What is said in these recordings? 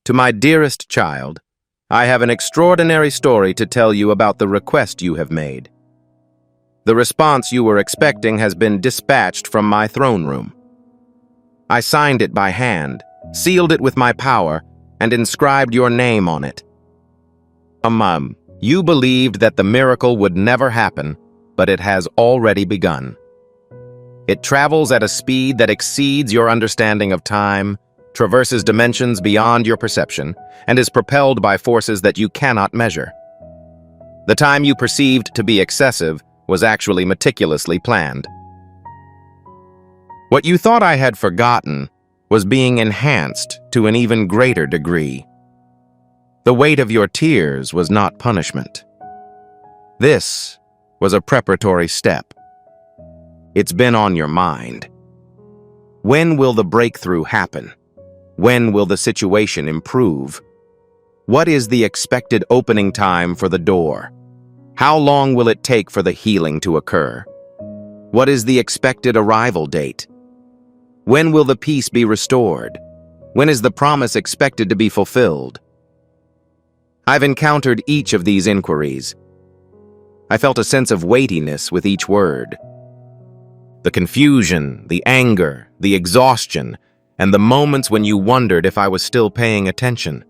To my dearest child, I have an extraordinary story to tell you about the request you have made. The response you were expecting has been dispatched from my throne room. I signed it by hand, sealed it with my power, and inscribed your name on it. You believed that the miracle would never happen, but it has already begun. It travels at a speed that exceeds your understanding of time, traverses dimensions beyond your perception, and is propelled by forces that you cannot measure. The time you perceived to be excessive was actually meticulously planned. What you thought I had forgotten was being enhanced to an even greater degree. The weight of your tears was not punishment. This was a preparatory step. It's been on your mind. When will the breakthrough happen? When will the situation improve? What is the expected opening time for the door? How long will it take for the healing to occur? What is the expected arrival date? When will the peace be restored? When is the promise expected to be fulfilled? I've encountered each of these inquiries. I felt a sense of weightiness with each word. The confusion, the anger, the exhaustion, and the moments when you wondered if I was still paying attention.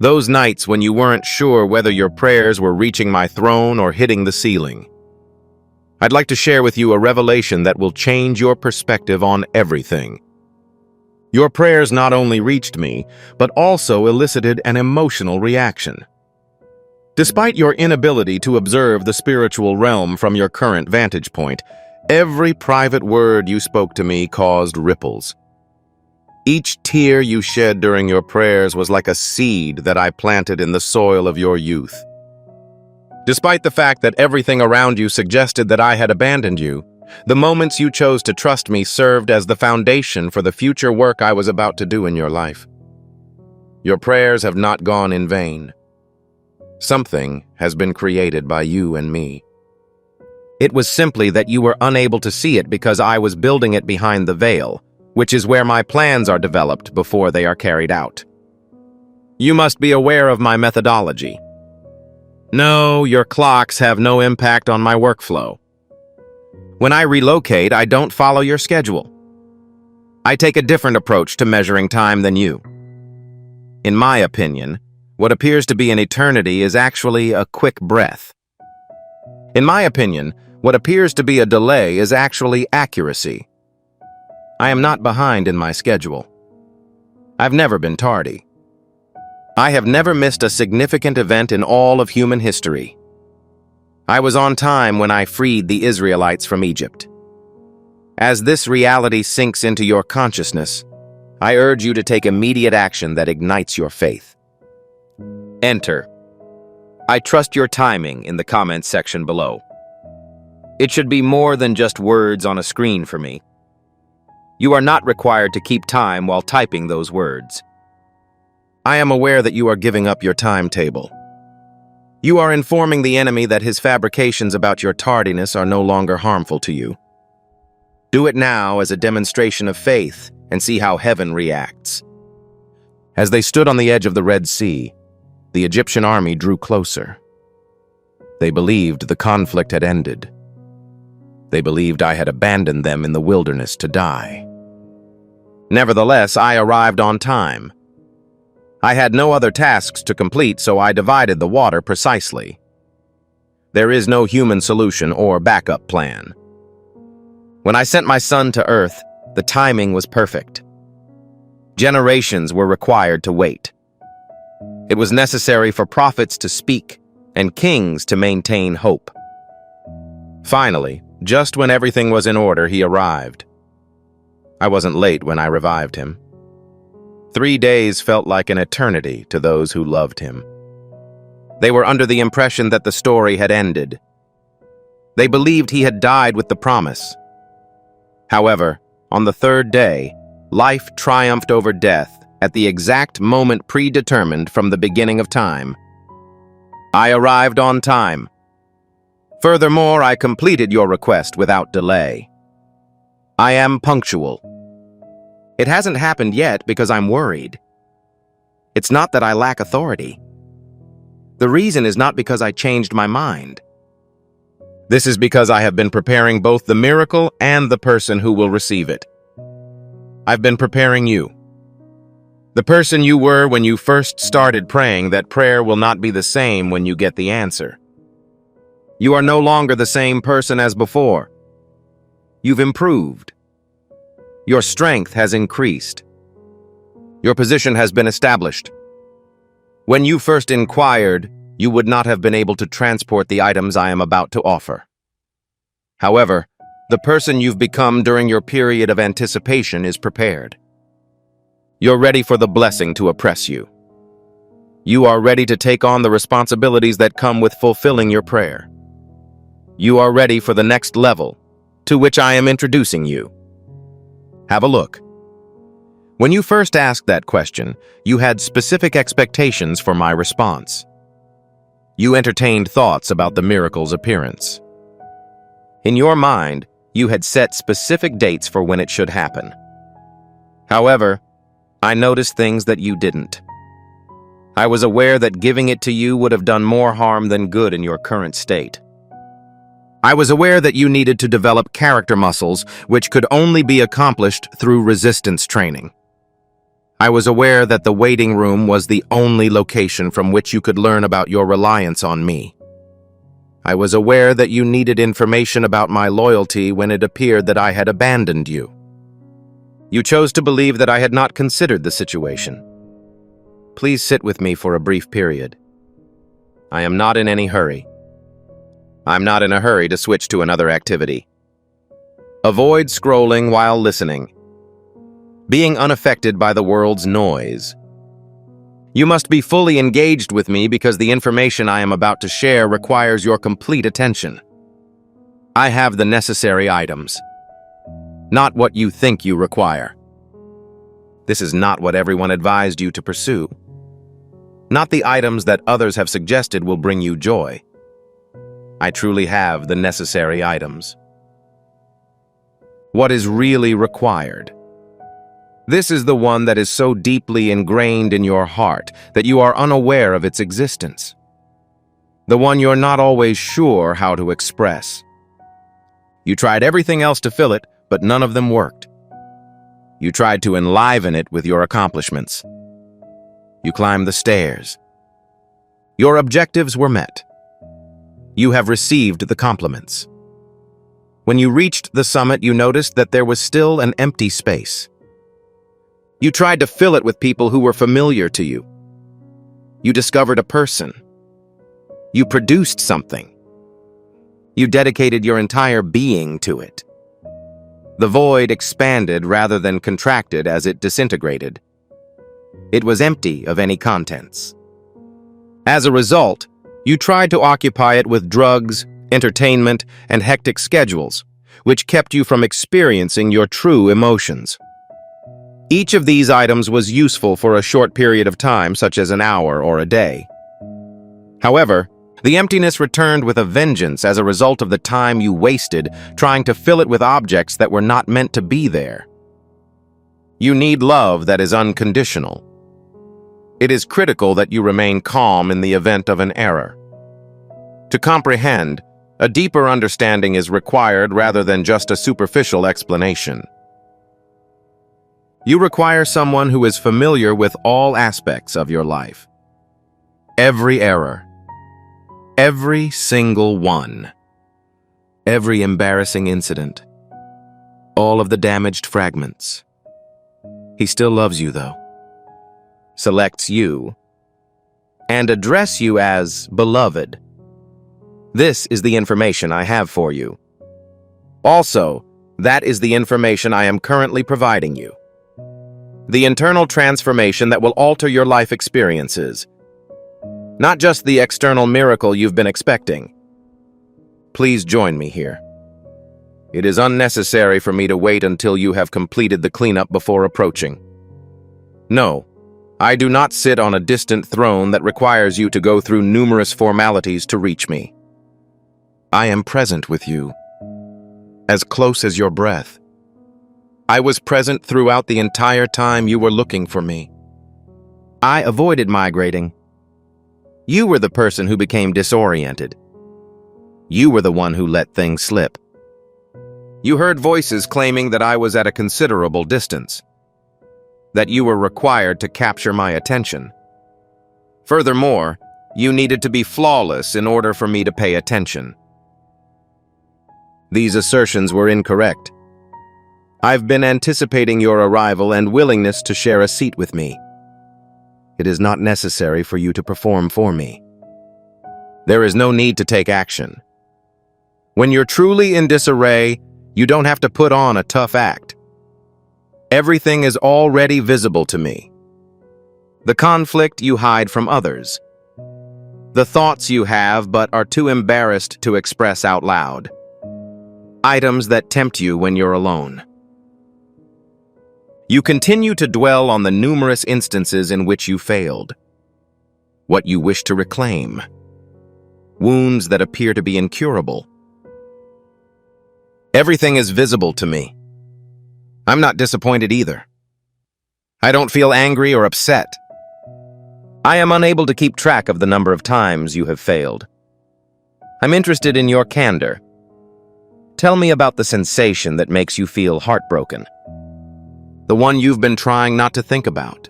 Those nights when you weren't sure whether your prayers were reaching my throne or hitting the ceiling. I'd like to share with you a revelation that will change your perspective on everything. Your prayers not only reached me, but also elicited an emotional reaction. Despite your inability to observe the spiritual realm from your current vantage point, every private word you spoke to me caused ripples. Each tear you shed during your prayers was like a seed that I planted in the soil of your youth. Despite the fact that everything around you suggested that I had abandoned you, the moments you chose to trust me served as the foundation for the future work I was about to do in your life. Your prayers have not gone in vain. Something has been created by you and me. It was simply that you were unable to see it because I was building it behind the veil, which is where my plans are developed before they are carried out. You must be aware of my methodology. No, your clocks have no impact on my workflow. When I relocate, I don't follow your schedule. I take a different approach to measuring time than you. In my opinion, what appears to be an eternity is actually a quick breath. In my opinion, what appears to be a delay is actually accuracy. I am not behind in my schedule. I've never been tardy. I have never missed a significant event in all of human history. I was on time when I freed the Israelites from Egypt. As this reality sinks into your consciousness, I urge you to take immediate action that ignites your faith. Enter. I trust your timing in the comments section below. It should be more than just words on a screen for me. You are not required to keep time while typing those words. I am aware that you are giving up your timetable. You are informing the enemy that his fabrications about your tardiness are no longer harmful to you. Do it now as a demonstration of faith and see how heaven reacts. As they stood on the edge of the Red Sea, the Egyptian army drew closer. They believed the conflict had ended. They believed I had abandoned them in the wilderness to die. Nevertheless, I arrived on time. I had no other tasks to complete, so I divided the water precisely. There is no human solution or backup plan. When I sent my son to Earth, the timing was perfect. Generations were required to wait. It was necessary for prophets to speak and kings to maintain hope. Finally, just when everything was in order, he arrived. I wasn't late when I revived him. 3 days felt like an eternity to those who loved him. They were under the impression that the story had ended. They believed he had died with the promise. However, on the 3rd day, life triumphed over death at the exact moment predetermined from the beginning of time. I arrived on time. Furthermore, I completed your request without delay. I am punctual. It hasn't happened yet because I'm worried. It's not that I lack authority. The reason is not because I changed my mind. This is because I have been preparing both the miracle and the person who will receive it. I've been preparing you. The person you were when you first started praying that prayer will not be the same when you get the answer. You are no longer the same person as before. You've improved. Your strength has increased. Your position has been established. When you first inquired, you would not have been able to transport the items I am about to offer. However, the person you've become during your period of anticipation is prepared. You're ready for the blessing to oppress you. You are ready to take on the responsibilities that come with fulfilling your prayer. You are ready for the next level, to which I am introducing you. Have a look. When you first asked that question, you had specific expectations for my response. You entertained thoughts about the miracle's appearance. In your mind, you had set specific dates for when it should happen. However, I noticed things that you didn't. I was aware that giving it to you would have done more harm than good in your current state. I was aware that you needed to develop character muscles, which could only be accomplished through resistance training. I was aware that the waiting room was the only location from which you could learn about your reliance on me. I was aware that you needed information about my loyalty when it appeared that I had abandoned you. You chose to believe that I had not considered the situation. Please sit with me for a brief period. I am not in any hurry. I'm not in a hurry to switch to another activity. Avoid scrolling while listening. Being unaffected by the world's noise. You must be fully engaged with me because the information I am about to share requires your complete attention. I have the necessary items, not what you think you require. This is not what everyone advised you to pursue. Not the items that others have suggested will bring you joy. I truly have the necessary items. What is really required? This is the one that is so deeply ingrained in your heart that you are unaware of its existence. The one you're not always sure how to express. You tried everything else to fill it, but none of them worked. You tried to enliven it with your accomplishments. You climbed the stairs. Your objectives were met. You have received the compliments. When you reached the summit, you noticed that there was still an empty space. You tried to fill it with people who were familiar to you. You discovered a person. You produced something. You dedicated your entire being to it. The void expanded rather than contracted as it disintegrated. It was empty of any contents. As a result, you tried to occupy it with drugs, entertainment, and hectic schedules, which kept you from experiencing your true emotions. Each of these items was useful for a short period of time, such as an hour or a day. However, the emptiness returned with a vengeance as a result of the time you wasted trying to fill it with objects that were not meant to be there. You need love that is unconditional. It is critical that you remain calm in the event of an error. To comprehend, a deeper understanding is required rather than just a superficial explanation. You require someone who is familiar with all aspects of your life. Every error. Every single one. Every embarrassing incident. All of the damaged fragments. He still loves you, though. Selects you. And address you as beloved. This is the information I have for you. Also, that is the information I am currently providing you. The internal transformation that will alter your life experiences. Not just the external miracle you've been expecting. Please join me here. It is unnecessary for me to wait until you have completed the cleanup before approaching. No, I do not sit on a distant throne that requires you to go through numerous formalities to reach me. I am present with you, as close as your breath. I was present throughout the entire time you were looking for me. I avoided migrating. You were the person who became disoriented. You were the one who let things slip. You heard voices claiming that I was at a considerable distance, that you were required to capture my attention. Furthermore, you needed to be flawless in order for me to pay attention. These assertions were incorrect. I've been anticipating your arrival and willingness to share a seat with me. It is not necessary for you to perform for me. There is no need to take action. When you're truly in disarray, you don't have to put on a tough act. Everything is already visible to me. The conflict you hide from others. The thoughts you have but are too embarrassed to express out loud. Items that tempt you when you're alone. You continue to dwell on the numerous instances in which you failed. What you wish to reclaim. Wounds that appear to be incurable. Everything is visible to me. I'm not disappointed either. I don't feel angry or upset. I am unable to keep track of the number of times you have failed. I'm interested in your candor. Tell me about the sensation that makes you feel heartbroken. The one you've been trying not to think about.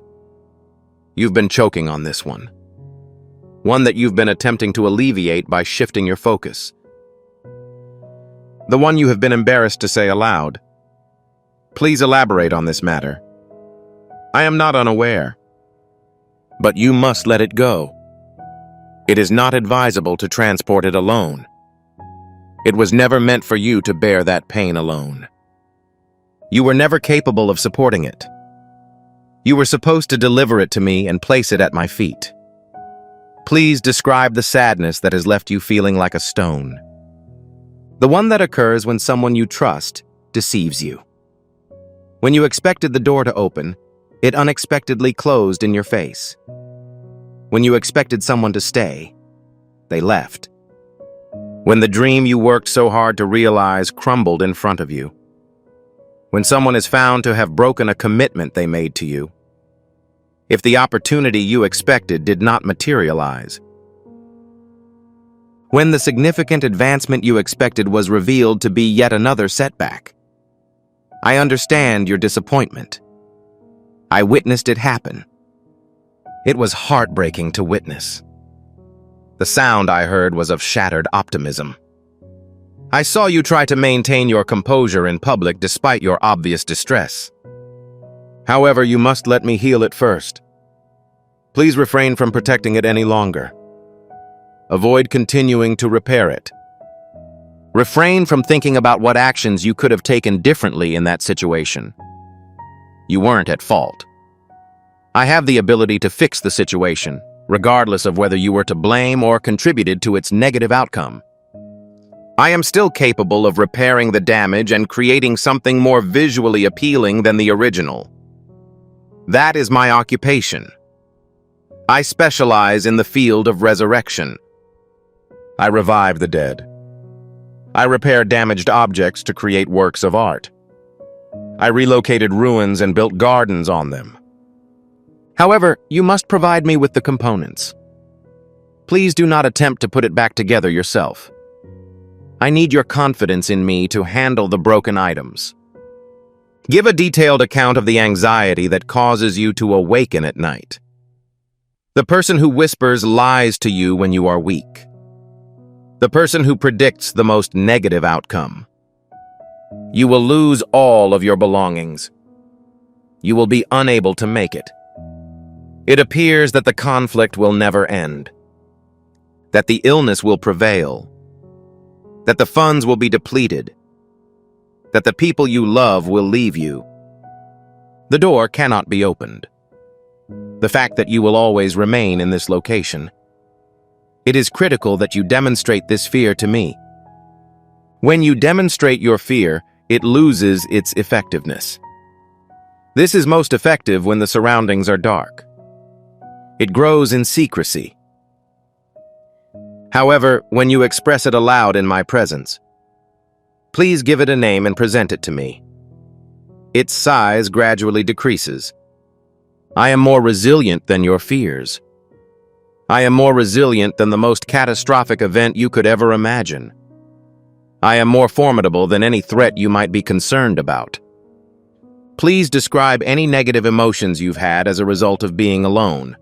You've been choking on this one. One that you've been attempting to alleviate by shifting your focus. The one you have been embarrassed to say aloud. Please elaborate on this matter. I am not unaware. But you must let it go. It is not advisable to transport it alone. It was never meant for you to bear that pain alone. You were never capable of supporting it. You were supposed to deliver it to me and place it at my feet. Please describe the sadness that has left you feeling like a stone. The one that occurs when someone you trust deceives you. When you expected the door to open, it unexpectedly closed in your face. When you expected someone to stay, they left. When the dream you worked so hard to realize crumbled in front of you. When someone is found to have broken a commitment they made to you. If the opportunity you expected did not materialize. When the significant advancement you expected was revealed to be yet another setback. I understand your disappointment. I witnessed it happen. It was heartbreaking to witness. The sound I heard was of shattered optimism. I saw you try to maintain your composure in public despite your obvious distress. However, you must let me heal it first. Please refrain from protecting it any longer. Avoid continuing to repair it. Refrain from thinking about what actions you could have taken differently in that situation. You weren't at fault. I have the ability to fix the situation, regardless of whether you were to blame or contributed to its negative outcome. I am still capable of repairing the damage and creating something more visually appealing than the original. That is my occupation. I specialize in the field of resurrection. I revive the dead. I repair damaged objects to create works of art. I relocated ruins and built gardens on them. However, you must provide me with the components. Please do not attempt to put it back together yourself. I need your confidence in me to handle the broken items. Give a detailed account of the anxiety that causes you to awaken at night. The person who whispers lies to you when you are weak. The person who predicts the most negative outcome. You will lose all of your belongings. You will be unable to make it. It appears that the conflict will never end. That the illness will prevail. That the funds will be depleted. That the people you love will leave you. The door cannot be opened. The fact that you will always remain in this location. It is critical that you demonstrate this fear to me. When you demonstrate your fear, it loses its effectiveness. This is most effective when the surroundings are dark. It grows in secrecy. However, when you express it aloud in my presence, please give it a name and present it to me. Its size gradually decreases. I am more resilient than your fears. I am more resilient than the most catastrophic event you could ever imagine. I am more formidable than any threat you might be concerned about. Please describe any negative emotions you've had as a result of being alone.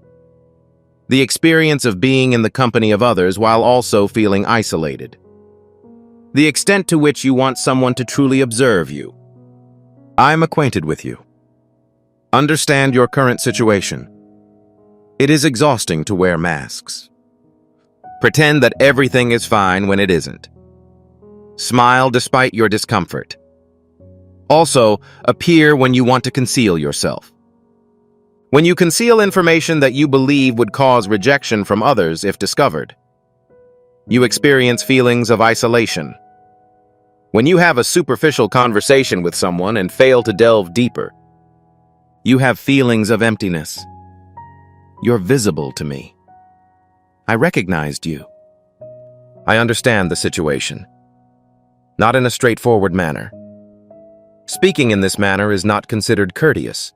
The experience of being in the company of others while also feeling isolated. The extent to which you want someone to truly observe you. I'm acquainted with you. Understand your current situation. It is exhausting to wear masks. Pretend that everything is fine when it isn't. Smile despite your discomfort. Also, appear when you want to conceal yourself. When you conceal information that you believe would cause rejection from others if discovered. You experience feelings of isolation. When you have a superficial conversation with someone and fail to delve deeper, you have feelings of emptiness. You're visible to me. I recognized you. I understand the situation. Not in a straightforward manner. Speaking in this manner is not considered courteous.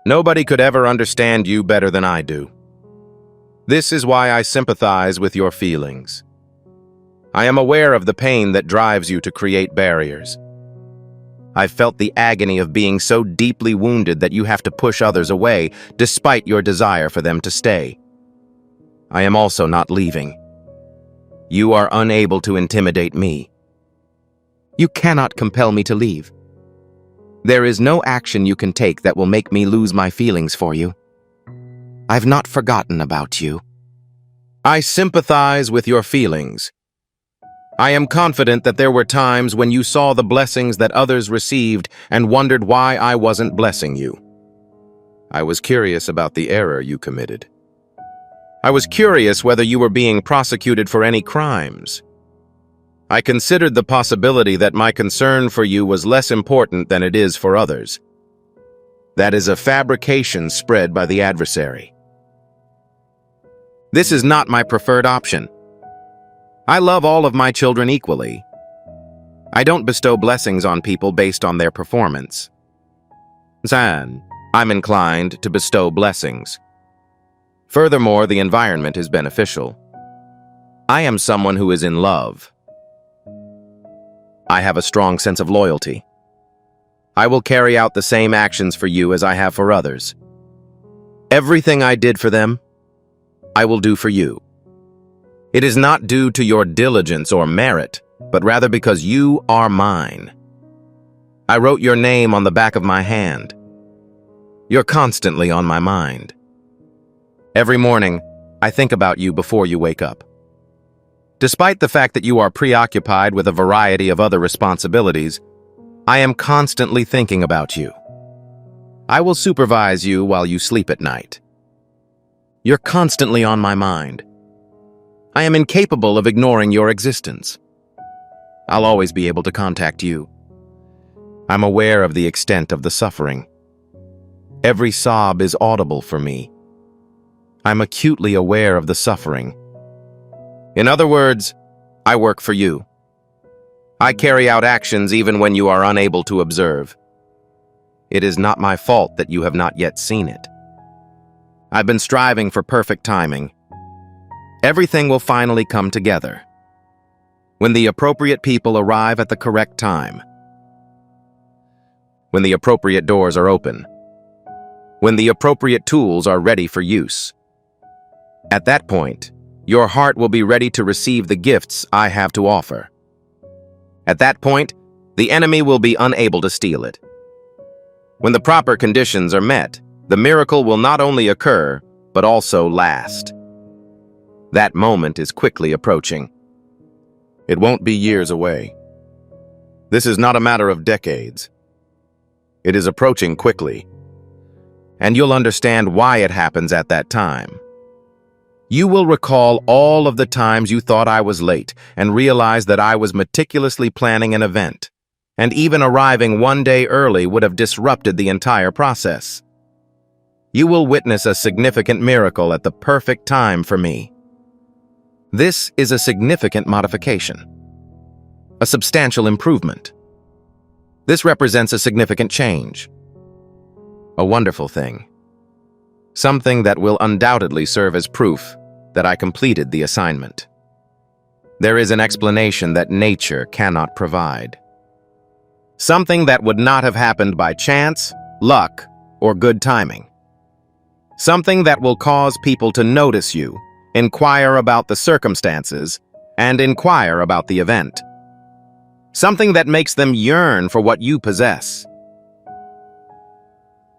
Nobody could ever understand you better than I do. This is why I sympathize with your feelings. I am aware of the pain that drives you to create barriers. I've felt the agony of being so deeply wounded that you have to push others away despite your desire for them to stay. I am also not leaving. You are unable to intimidate me. You cannot compel me to leave. There is no action you can take that will make me lose my feelings for you. I've not forgotten about you. I sympathize with your feelings. I am confident that there were times when you saw the blessings that others received and wondered why I wasn't blessing you. I was curious about the error you committed. I was curious whether you were being prosecuted for any crimes. I considered the possibility that my concern for you was less important than it is for others. That is a fabrication spread by the adversary. This is not my preferred option. I love all of my children equally. I don't bestow blessings on people based on their performance. I'm inclined to bestow blessings. Furthermore, the environment is beneficial. I am someone who is in love. I have a strong sense of loyalty. I will carry out the same actions for you as I have for others. Everything I did for them, I will do for you. It is not due to your diligence or merit, but rather because you are mine. I wrote your name on the back of my hand. You're constantly on my mind. Every morning, I think about you before you wake up. Despite the fact that you are preoccupied with a variety of other responsibilities, I am constantly thinking about you. I will supervise you while you sleep at night. You're constantly on my mind. I am incapable of ignoring your existence. I'll always be able to contact you. I'm aware of the extent of the suffering. Every sob is audible for me. I'm acutely aware of the suffering. In other words, I work for you. I carry out actions even when you are unable to observe. It is not my fault that you have not yet seen it. I've been striving for perfect timing. Everything will finally come together when the appropriate people arrive at the correct time, when the appropriate doors are open, when the appropriate tools are ready for use. At that point, your heart will be ready to receive the gifts I have to offer. At that point, the enemy will be unable to steal it. When the proper conditions are met, the miracle will not only occur, but also last. That moment is quickly approaching. It won't be years away. This is not a matter of decades. It is approaching quickly, and you'll understand why it happens at that time. You will recall all of the times you thought I was late and realize that I was meticulously planning an event, and even arriving one day early would have disrupted the entire process. You will witness a significant miracle at the perfect time for me. This is a significant modification, a substantial improvement. This represents a significant change, a wonderful thing. something that will undoubtedly serve as proof that I completed the assignment. There is an explanation that nature cannot provide. Something that would not have happened by chance, luck, or good timing. Something that will cause people to notice you, inquire about the circumstances, and inquire about the event. Something that makes them yearn for what you possess.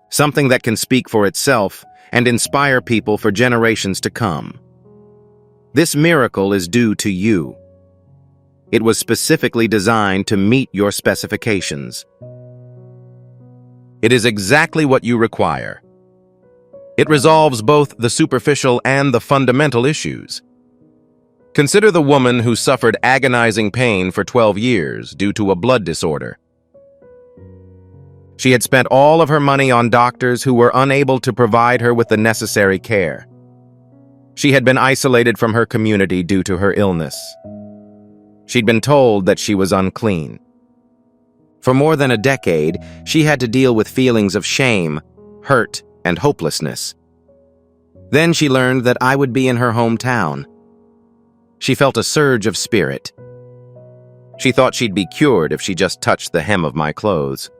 Something that can speak for itself and inspire people for generations to come. This miracle is due to you. It was specifically designed to meet your specifications. It is exactly what you require. It resolves both the superficial and the fundamental issues. Consider the woman who suffered agonizing pain for 12 years due to a blood disorder. She had spent all of her money on doctors who were unable to provide her with the necessary care. She had been isolated from her community due to her illness. She'd been told that she was unclean. For more than a decade, she had to deal with feelings of shame, hurt, and hopelessness. Then she learned that I would be in her hometown. She felt a surge of spirit. She thought she'd be cured if she just touched the hem of my clothes.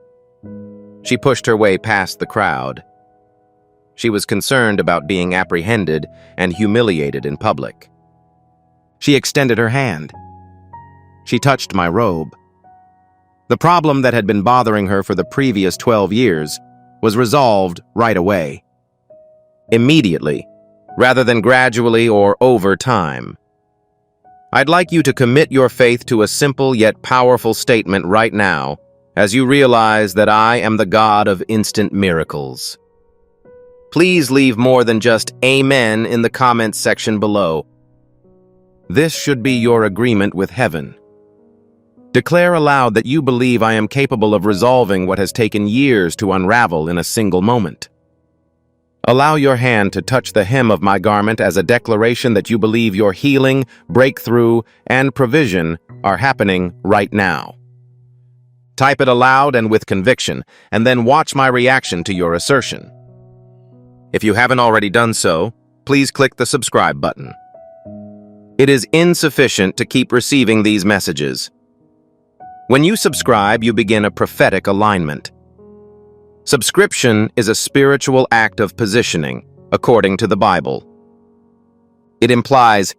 She pushed her way past the crowd. She was concerned about being apprehended and humiliated in public. She extended her hand. She touched my robe. The problem that had been bothering her for the previous 12 years was resolved right away. Immediately, rather than gradually or over time. I'd like you to commit your faith to a simple yet powerful statement right now, as you realize that I am the God of instant miracles. Please leave more than just Amen in the comments section below. This should be your agreement with heaven. Declare aloud that you believe I am capable of resolving what has taken years to unravel in a single moment. Allow your hand to touch the hem of my garment as a declaration that you believe your healing, breakthrough, and provision are happening right now. Type it aloud and with conviction, and then watch my reaction to your assertion. If you haven't already done so, please click the subscribe button. It is insufficient to keep receiving these messages. When you subscribe, you begin a prophetic alignment. Subscription is a spiritual act of positioning, according to the Bible. It implies,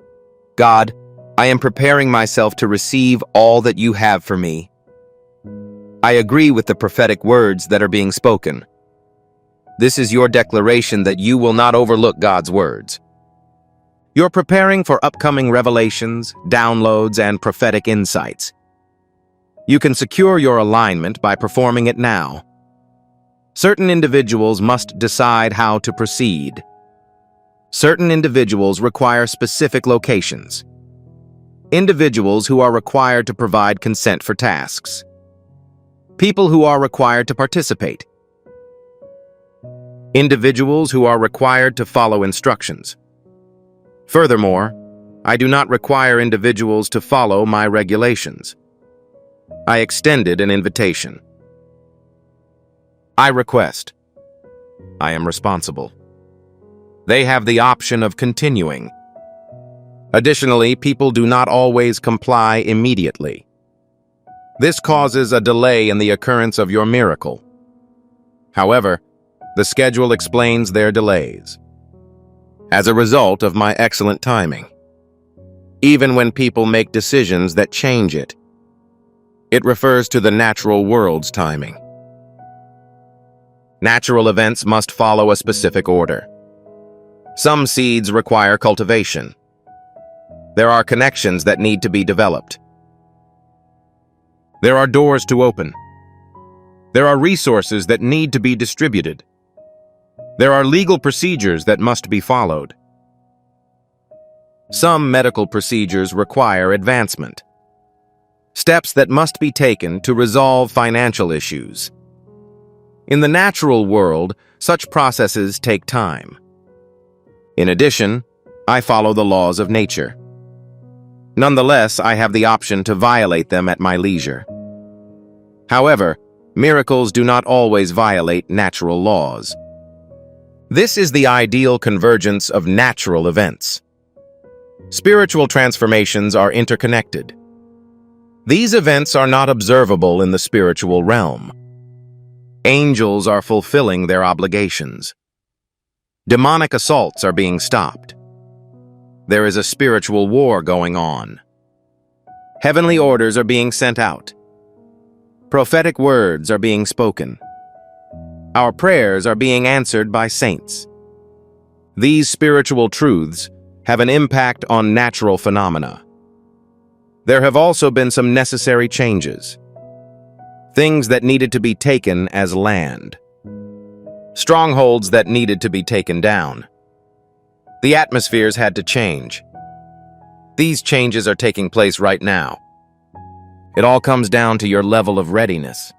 God, I am preparing myself to receive all that you have for me. I agree with the prophetic words that are being spoken. This is your declaration that you will not overlook God's words. You're preparing for upcoming revelations, downloads, and prophetic insights. You can secure your alignment by performing it now. Certain individuals must decide how to proceed. Certain individuals require specific locations. Individuals who are required to provide consent for tasks. People who are required to participate. Individuals who are required to follow instructions. Furthermore, I do not require individuals to follow my regulations. I extended an invitation. I request. I am responsible. They have the option of continuing. Additionally, people do not always comply immediately. This causes a delay in the occurrence of your miracle. However, the schedule explains their delays. As a result of my excellent timing, even when people make decisions that change it, it refers to the natural world's timing. Natural events must follow a specific order. Some seeds require cultivation. There are connections that need to be developed. There are doors to open. There are resources that need to be distributed. There are legal procedures that must be followed. Some medical procedures require advancement. Steps that must be taken to resolve financial issues. In the natural world, such processes take time. In addition, I follow the laws of nature. Nonetheless, I have the option to violate them at my leisure. However, miracles do not always violate natural laws. This is the ideal convergence of natural events. Spiritual transformations are interconnected. These events are not observable in the spiritual realm. Angels are fulfilling their obligations. Demonic assaults are being stopped. There is a spiritual war going on. Heavenly orders are being sent out. Prophetic words are being spoken. Our prayers are being answered by saints. These spiritual truths have an impact on natural phenomena. There have also been some necessary changes. Things that needed to be taken as land. Strongholds that needed to be taken down. The atmospheres had to change. These changes are taking place right now. It all comes down to your level of readiness.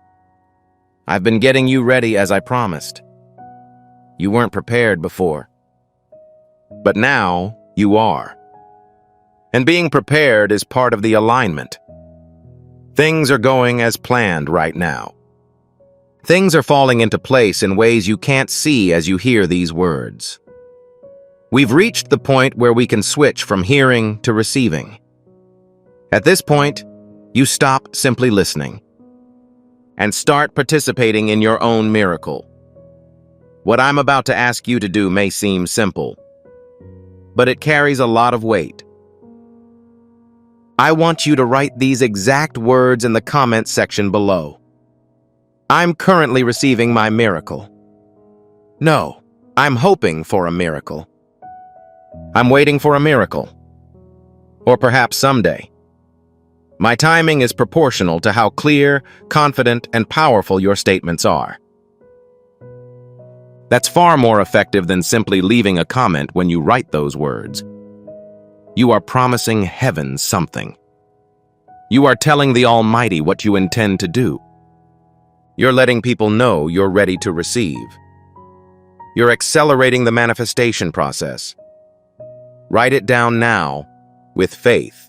I've been getting you ready as I promised. You weren't prepared before. But now you are. And being prepared is part of the alignment. Things are going as planned right now. Things are falling into place in ways you can't see as you hear these words. We've reached the point where we can switch from hearing to receiving. At this point, you stop simply listening and start participating in your own miracle. What I'm about to ask you to do may seem simple, but it carries a lot of weight. I want you to write these exact words in the comment section below. I'm currently receiving my miracle. No, I'm hoping for a miracle. I'm waiting for a miracle. Or perhaps someday. My timing is proportional to how clear, confident, and powerful your statements are. That's far more effective than simply leaving a comment when you write those words. You are promising heaven something. You are telling the Almighty what you intend to do. You're letting people know you're ready to receive. You're accelerating the manifestation process. Write it down now with faith.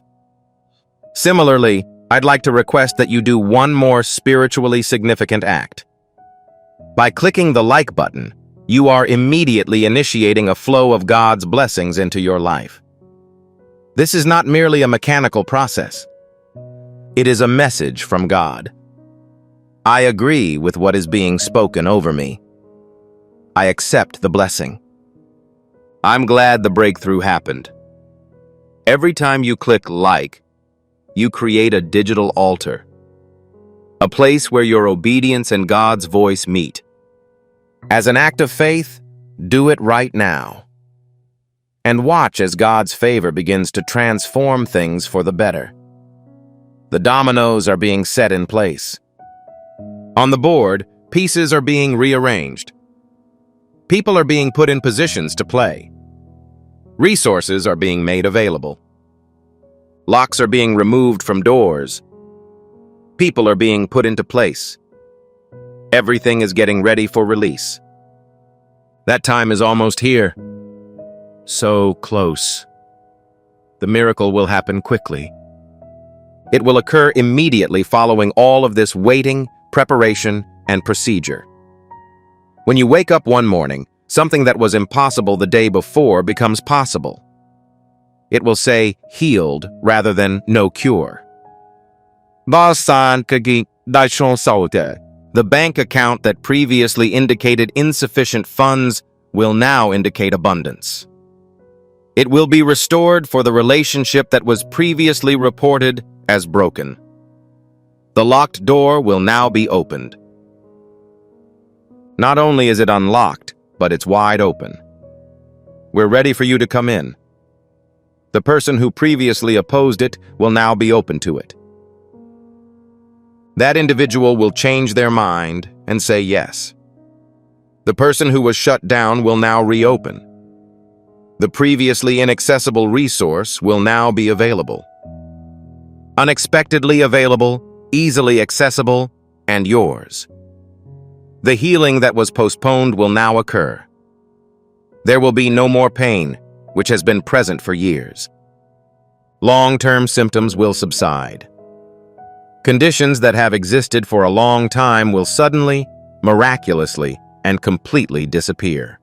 Similarly, I'd like to request that you do one more spiritually significant act. By clicking the like button, you are immediately initiating a flow of God's blessings into your life. This is not merely a mechanical process. It is a message from God. I agree with what is being spoken over me. I accept the blessing. I'm glad the breakthrough happened. Every time you click like, you create a digital altar, a place where your obedience and God's voice meet. As an act of faith, do it right now. And watch as God's favor begins to transform things for the better. The dominoes are being set in place. On the board, pieces are being rearranged. People are being put in positions to play. Resources are being made available. Locks are being removed from doors. People are being put into place. Everything is getting ready for release. That time is almost here. So close. The miracle will happen quickly. It will occur immediately following all of this waiting, preparation, and procedure. When you wake up one morning, something that was impossible the day before becomes possible. It will say healed rather than no cure. The bank account that previously indicated insufficient funds will now indicate abundance. It will be restored for the relationship that was previously reported as broken. The locked door will now be opened. Not only is it unlocked, but it's wide open. We're ready for you to come in. The person who previously opposed it will now be open to it. That individual will change their mind and say yes. The person who was shut down will now reopen. The previously inaccessible resource will now be available. Unexpectedly available, easily accessible, and yours. The healing that was postponed will now occur. There will be no more pain, which has been present for years. Long-term symptoms will subside. Conditions that have existed for a long time will suddenly, miraculously, and completely disappear.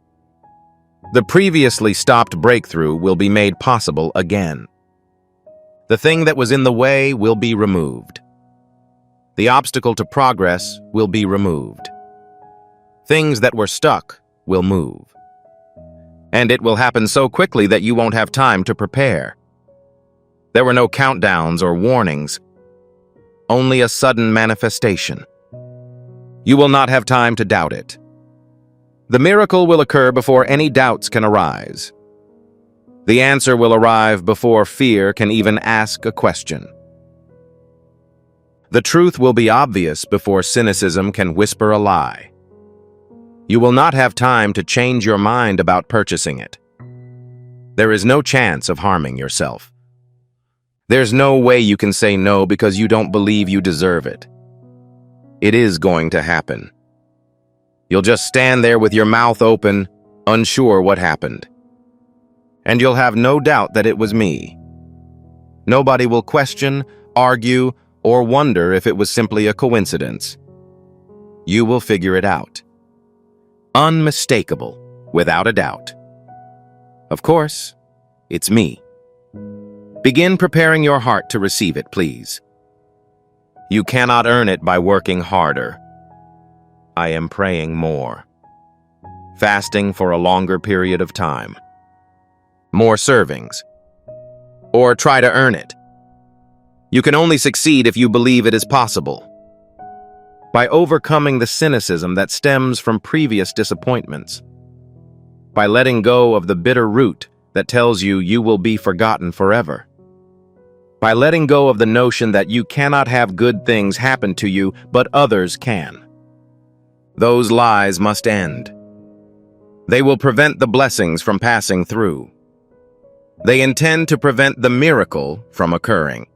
The previously stopped breakthrough will be made possible again. The thing that was in the way will be removed. The obstacle to progress will be removed. Things that were stuck will move. And it will happen so quickly that you won't have time to prepare. There were no countdowns or warnings, only a sudden manifestation. You will not have time to doubt it. The miracle will occur before any doubts can arise. The answer will arrive before fear can even ask a question. The truth will be obvious before cynicism can whisper a lie. You will not have time to change your mind about purchasing it. There is no chance of harming yourself. There's no way you can say no because you don't believe you deserve it. It is going to happen. You'll just stand there with your mouth open, unsure what happened. And you'll have no doubt that it was me. Nobody will question, argue, or wonder if it was simply a coincidence. You will figure it out. Unmistakable, without a doubt. Of course, it's me. Begin preparing your heart to receive it, please. You cannot earn it by working harder. I am praying more. Fasting for a longer period of time. More servings. Or try to earn it. You can only succeed if you believe it is possible. By overcoming the cynicism that stems from previous disappointments. By letting go of the bitter root that tells you you will be forgotten forever. By letting go of the notion that you cannot have good things happen to you, but others can. Those lies must end. They will prevent the blessings from passing through. They intend to prevent the miracle from occurring.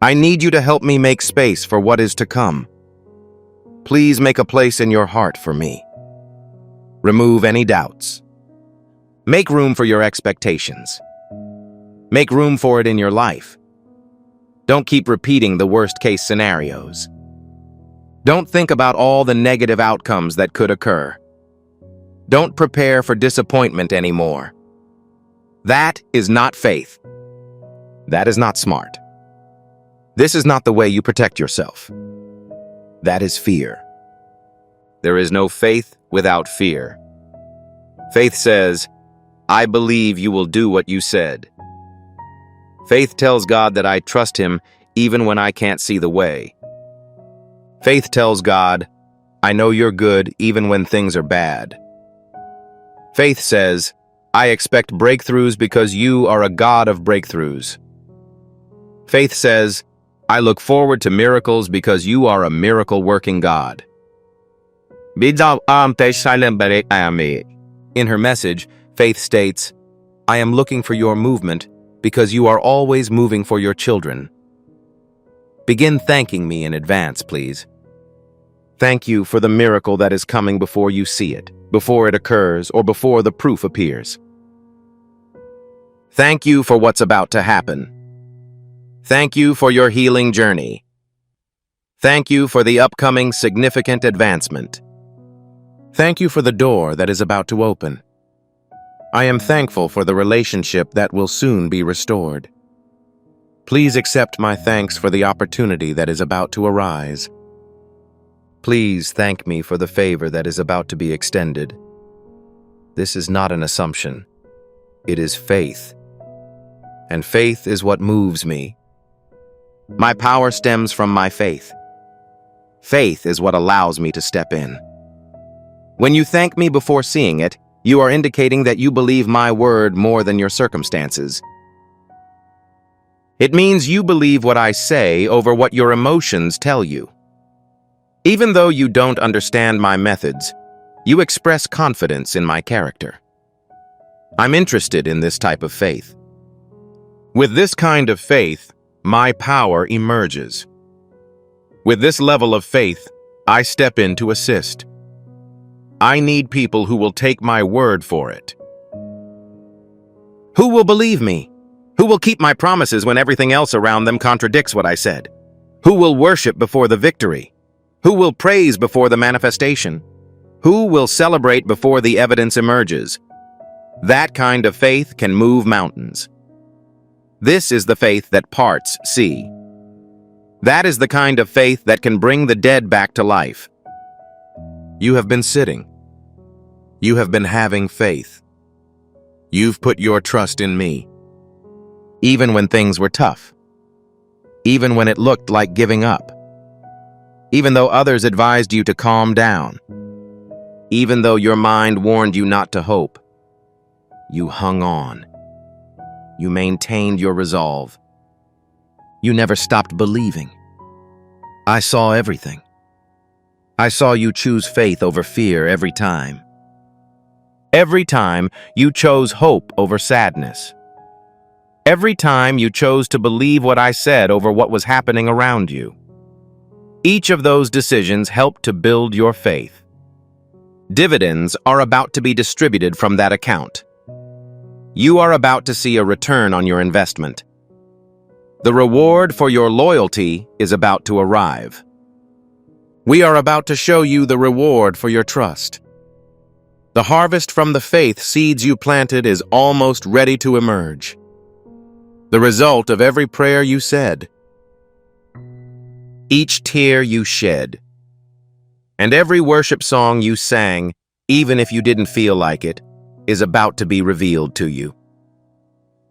I need you to help me make space for what is to come. Please make a place in your heart for me. Remove any doubts. Make room for your expectations. Make room for it in your life. Don't keep repeating the worst-case scenarios. Don't think about all the negative outcomes that could occur. Don't prepare for disappointment anymore. That is not faith. That is not smart. This is not the way you protect yourself. That is fear. There is no faith without fear. Faith says, I believe you will do what you said. Faith tells God that I trust Him even when I can't see the way. Faith tells God, I know you're good even when things are bad. Faith says, I expect breakthroughs because you are a God of breakthroughs. Faith says, I look forward to miracles because you are a miracle-working God. In her message, Faith states, I am looking for your movement because you are always moving for your children. Begin thanking me in advance, please. Thank you for the miracle that is coming before you see it, before it occurs, or before the proof appears. Thank you for what's about to happen. Thank you for your healing journey. Thank you for the upcoming significant advancement. Thank you for the door that is about to open. I am thankful for the relationship that will soon be restored. Please accept my thanks for the opportunity that is about to arise. Please thank me for the favor that is about to be extended. This is not an assumption. It is faith. And faith is what moves me. My power stems from my faith. Faith is what allows me to step in. When you thank me before seeing it, you are indicating that you believe my word more than your circumstances. It means you believe what I say over what your emotions tell you. Even though you don't understand my methods, you express confidence in my character. I'm interested in this type of faith. With this kind of faith, my power emerges. With this level of faith, I step in to assist. I need people who will take my word for it. Who will believe me? Who will keep my promises when everything else around them contradicts what I said? Who will worship before the victory? Who will praise before the manifestation? Who will celebrate before the evidence emerges? That kind of faith can move mountains. This is the faith that parts sea. That is the kind of faith that can bring the dead back to life. You have been sitting. You have been having faith. You've put your trust in me. Even when things were tough. Even when it looked like giving up. Even though others advised you to calm down. Even though your mind warned you not to hope. You hung on. You maintained your resolve. You never stopped believing. I saw everything. I saw you choose faith over fear every time. Every time you chose hope over sadness. Every time you chose to believe what I said over what was happening around you. Each of those decisions helped to build your faith. Dividends are about to be distributed from that account. You are about to see a return on your investment. The reward for your loyalty is about to arrive. We are about to show you the reward for your trust. The harvest from the faith seeds you planted is almost ready to emerge. The result of every prayer you said, each tear you shed, and every worship song you sang, even if you didn't feel like it, is about to be revealed to you.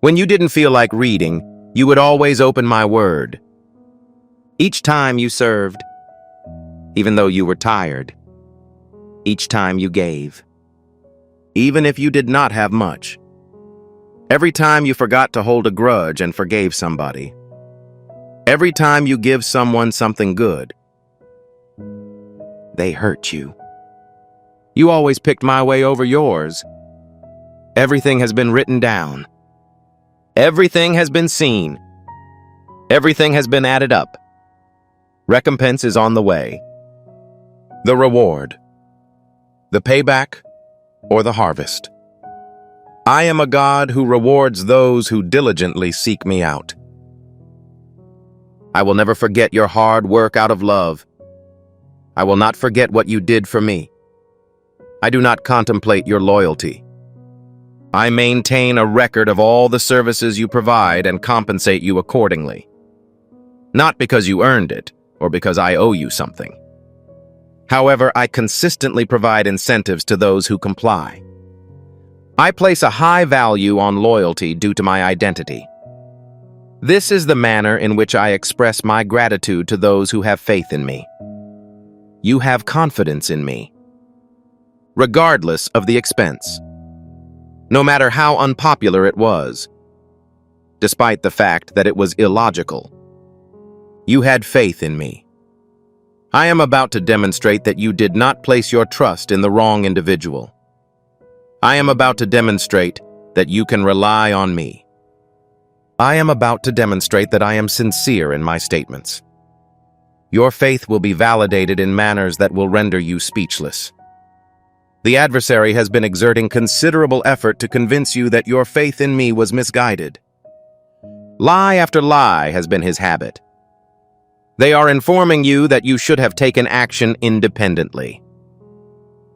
When you didn't feel like reading, you would always open my word. Each time you served, even though you were tired. Each time you gave, even if you did not have much. Every time you forgot to hold a grudge and forgave somebody. Every time you give someone something good. They hurt you. You always picked my way over yours. Everything has been written down. Everything has been seen. Everything has been added up. Recompense is on the way. The reward. The payback or the harvest. I am a God who rewards those who diligently seek me out. I will never forget your hard work out of love. I will not forget what you did for me. I do not contemplate your loyalty. I maintain a record of all the services you provide and compensate you accordingly. Not because you earned it or because I owe you something. However, I consistently provide incentives to those who comply. I place a high value on loyalty due to my identity. This is the manner in which I express my gratitude to those who have faith in me. You have confidence in me, regardless of the expense. No matter how unpopular it was, despite the fact that it was illogical. You had faith in me. I am about to demonstrate that you did not place your trust in the wrong individual. I am about to demonstrate that you can rely on me. I am about to demonstrate that I am sincere in my statements. Your faith will be validated in manners that will render you speechless. The adversary has been exerting considerable effort to convince you that your faith in me was misguided. Lie after lie has been his habit. They are informing you that you should have taken action independently,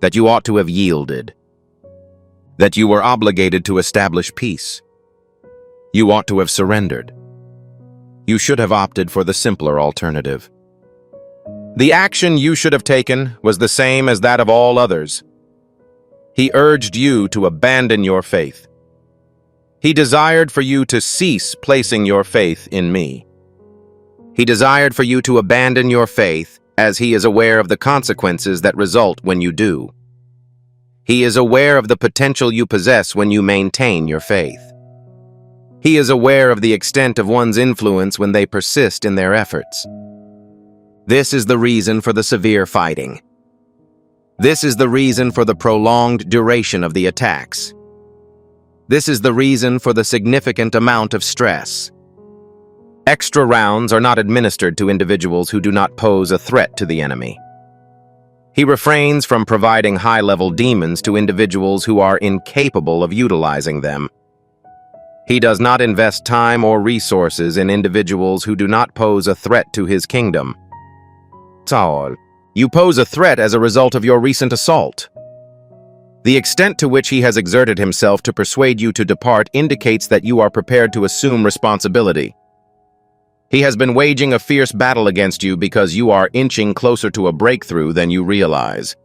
that you ought to have yielded, that you were obligated to establish peace. You ought to have surrendered. You should have opted for the simpler alternative. The action you should have taken was the same as that of all others. He urged you to abandon your faith. He desired for you to cease placing your faith in me. He desired for you to abandon your faith, as he is aware of the consequences that result when you do. He is aware of the potential you possess when you maintain your faith. He is aware of the extent of one's influence when they persist in their efforts. This is the reason for the severe fighting. This is the reason for the prolonged duration of the attacks. This is the reason for the significant amount of stress. Extra rounds are not administered to individuals who do not pose a threat to the enemy. He refrains from providing high-level demons to individuals who are incapable of utilizing them. He does not invest time or resources in individuals who do not pose a threat to his kingdom. Saul, you pose a threat as a result of your recent assault. The extent to which he has exerted himself to persuade you to depart indicates that you are prepared to assume responsibility. He has been waging a fierce battle against you because you are inching closer to a breakthrough than you realize.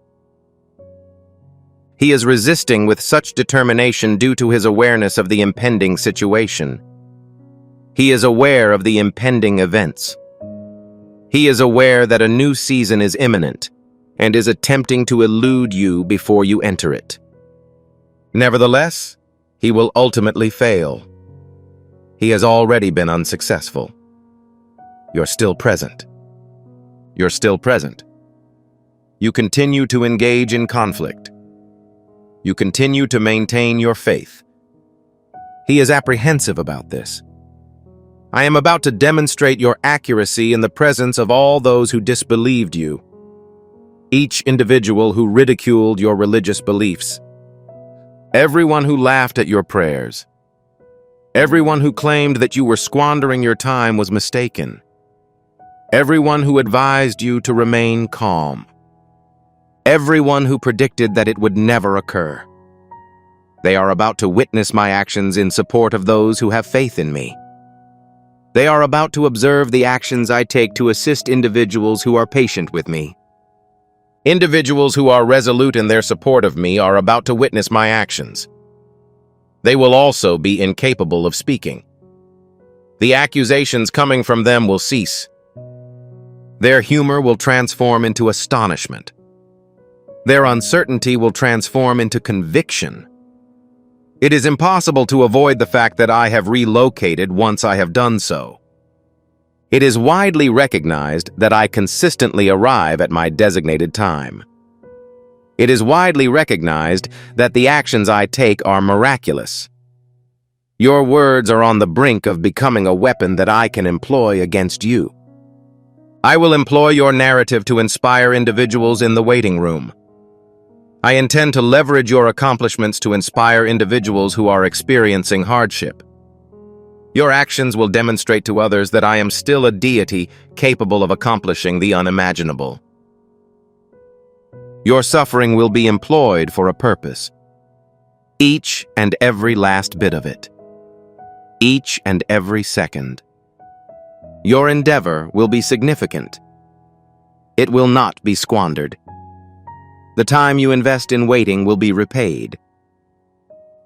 He is resisting with such determination due to his awareness of the impending situation. He is aware of the impending events. He is aware that a new season is imminent and is attempting to elude you before you enter it. Nevertheless, he will ultimately fail. He has already been unsuccessful. You're still present. You're still present. You continue to engage in conflict. You continue to maintain your faith. He is apprehensive about this. I am about to demonstrate your accuracy in the presence of all those who disbelieved you, each individual who ridiculed your religious beliefs, everyone who laughed at your prayers, everyone who claimed that you were squandering your time was mistaken, everyone who advised you to remain calm, everyone who predicted that it would never occur. They are about to witness my actions in support of those who have faith in me. They are about to observe the actions I take to assist individuals who are patient with me. Individuals who are resolute in their support of me are about to witness my actions. They will also be incapable of speaking. The accusations coming from them will cease. Their humor will transform into astonishment. Their uncertainty will transform into conviction. It is impossible to avoid the fact that I have relocated once I have done so. It is widely recognized that I consistently arrive at my designated time. It is widely recognized that the actions I take are miraculous. Your words are on the brink of becoming a weapon that I can employ against you. I will employ your narrative to inspire individuals in the waiting room. I intend to leverage your accomplishments to inspire individuals who are experiencing hardship. Your actions will demonstrate to others that I am still a deity capable of accomplishing the unimaginable. Your suffering will be employed for a purpose. Each and every last bit of it. Each and every second. Your endeavor will be significant. It will not be squandered. The time you invest in waiting will be repaid.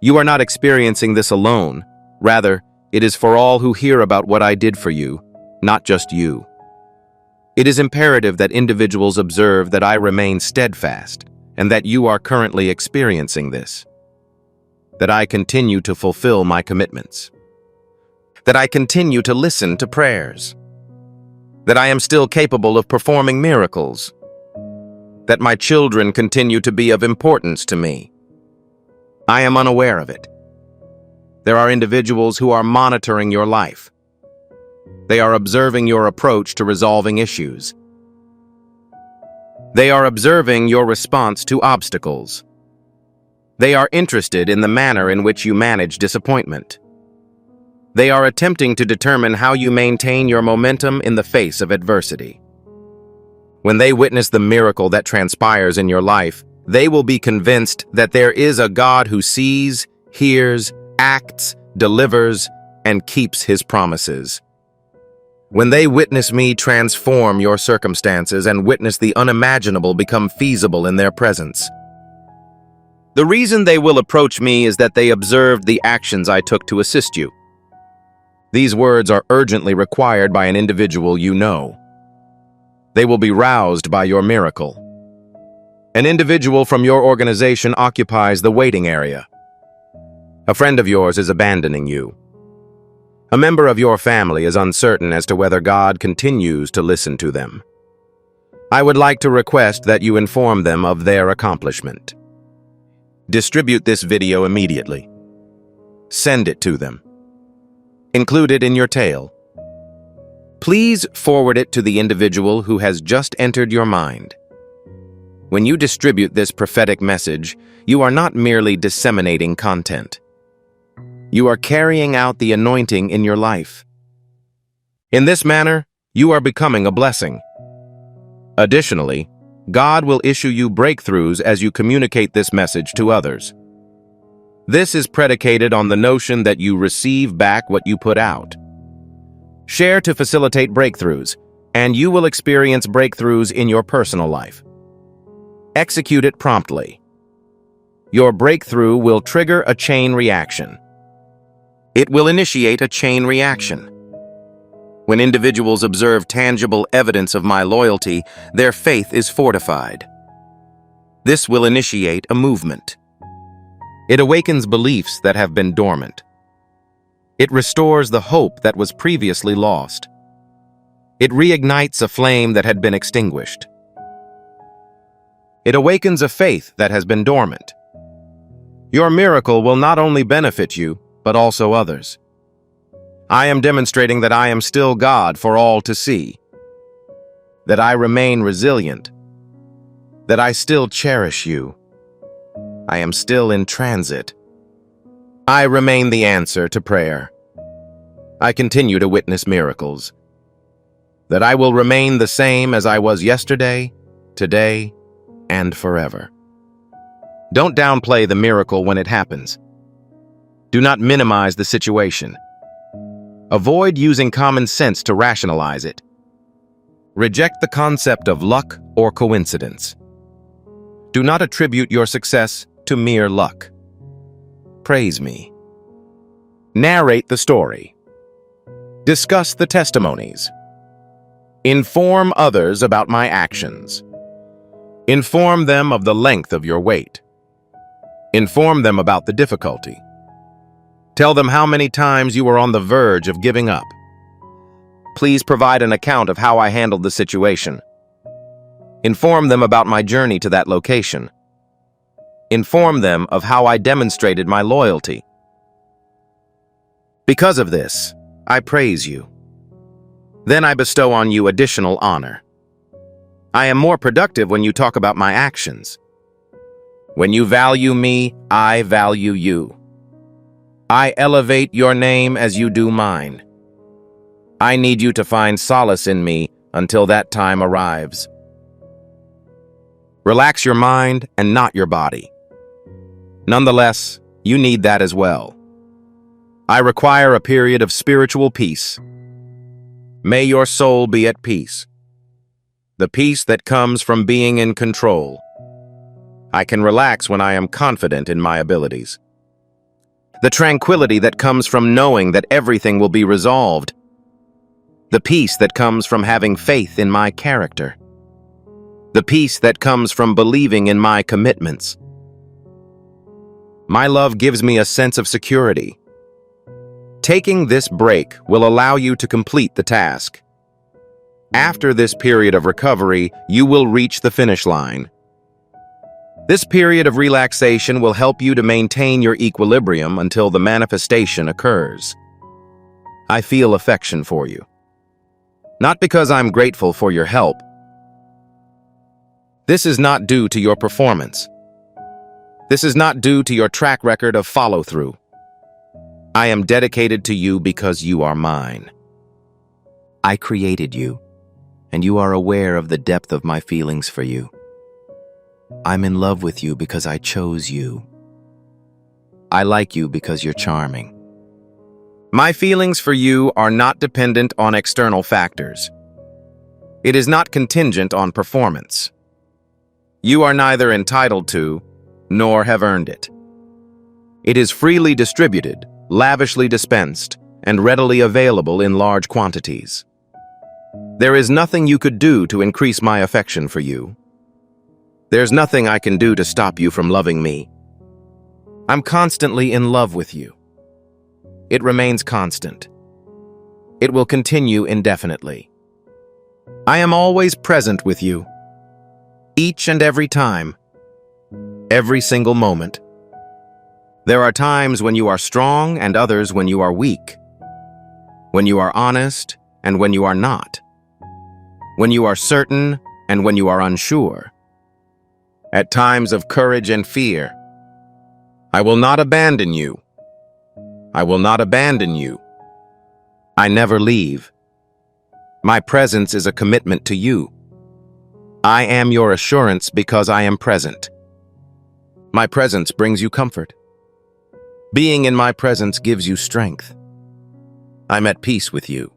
You are not experiencing this alone. Rather, it is for all who hear about what I did for you, not just you. It is imperative that individuals observe that I remain steadfast and that you are currently experiencing this. That I continue to fulfill my commitments. That I continue to listen to prayers. That I am still capable of performing miracles. That my children continue to be of importance to me. I am unaware of it. There are individuals who are monitoring your life. They are observing your approach to resolving issues. They are observing your response to obstacles. They are interested in the manner in which you manage disappointment. They are attempting to determine how you maintain your momentum in the face of adversity. When they witness the miracle that transpires in your life, they will be convinced that there is a God who sees, hears, acts, delivers, and keeps his promises. When they witness me transform your circumstances and witness the unimaginable become feasible in their presence. The reason they will approach me is that they observed the actions I took to assist you. These words are urgently required by an individual you know. They will be roused by your miracle. An individual from your organization occupies the waiting area. A friend of yours is abandoning you. A member of your family is uncertain as to whether God continues to listen to them. I would like to request that you inform them of their accomplishment. Distribute this video immediately. Send it to them. Include it in your tale. Please forward it to the individual who has just entered your mind. When you distribute this prophetic message, you are not merely disseminating content. You are carrying out the anointing in your life. In this manner, you are becoming a blessing. Additionally, God will issue you breakthroughs as you communicate this message to others. This is predicated on the notion that you receive back what you put out. Share to facilitate breakthroughs, and you will experience breakthroughs in your personal life. Execute it promptly. Your breakthrough will trigger a chain reaction. It will initiate a chain reaction. When individuals observe tangible evidence of my loyalty, their faith is fortified. This will initiate a movement. It awakens beliefs that have been dormant. It restores the hope that was previously lost. It reignites a flame that had been extinguished. It awakens a faith that has been dormant. Your miracle will not only benefit you, but also others. I am demonstrating that I am still God for all to see, that I remain resilient, that I still cherish you. I am still in transit. I remain the answer to prayer. I continue to witness miracles, that I will remain the same as I was yesterday, today, and forever. Don't downplay the miracle when it happens. Do not minimize the situation. Avoid using common sense to rationalize it. Reject the concept of luck or coincidence. Do not attribute your success to mere luck. Praise me. Narrate the story. Discuss the testimonies. Inform others about my actions. Inform them of the length of your wait. Inform them about the difficulty. Tell them how many times you were on the verge of giving up. Please provide an account of how I handled the situation. Inform them about my journey to that location. Inform them of how I demonstrated my loyalty. Because of this, I praise you. Then I bestow on you additional honor. I am more productive when you talk about my actions. When you value me, I value you. I elevate your name as you do mine. I need you to find solace in me until that time arrives. Relax your mind and not your body. Nonetheless, you need that as well. I require a period of spiritual peace. May your soul be at peace. The peace that comes from being in control. I can relax when I am confident in my abilities. The tranquility that comes from knowing that everything will be resolved. The peace that comes from having faith in my character. The peace that comes from believing in my commitments. My love gives me a sense of security. Taking this break will allow you to complete the task. After this period of recovery, you will reach the finish line. This period of relaxation will help you to maintain your equilibrium until the manifestation occurs. I feel affection for you. Not because I'm grateful for your help. This is not due to your performance. This is not due to your track record of follow-through. I am dedicated to you because you are mine. I created you, and you are aware of the depth of my feelings for you. I'm in love with you because I chose you. I like you because you're charming. My feelings for you are not dependent on external factors. It is not contingent on performance. You are neither entitled to, nor have earned it. It is freely distributed, lavishly dispensed, and readily available in large quantities. There is nothing you could do to increase my affection for you. There's nothing I can do to stop you from loving me. I'm constantly in love with you. It remains constant. It will continue indefinitely. I am always present with you. Each and every time. Every single moment. There are times when you are strong and others when you are weak. When you are honest and when you are not. When you are certain and when you are unsure. At times of courage and fear. I will not abandon you. I will not abandon you. I never leave. My presence is a commitment to you. I am your assurance because I am present. My presence brings you comfort. Being in my presence gives you strength. I'm at peace with you.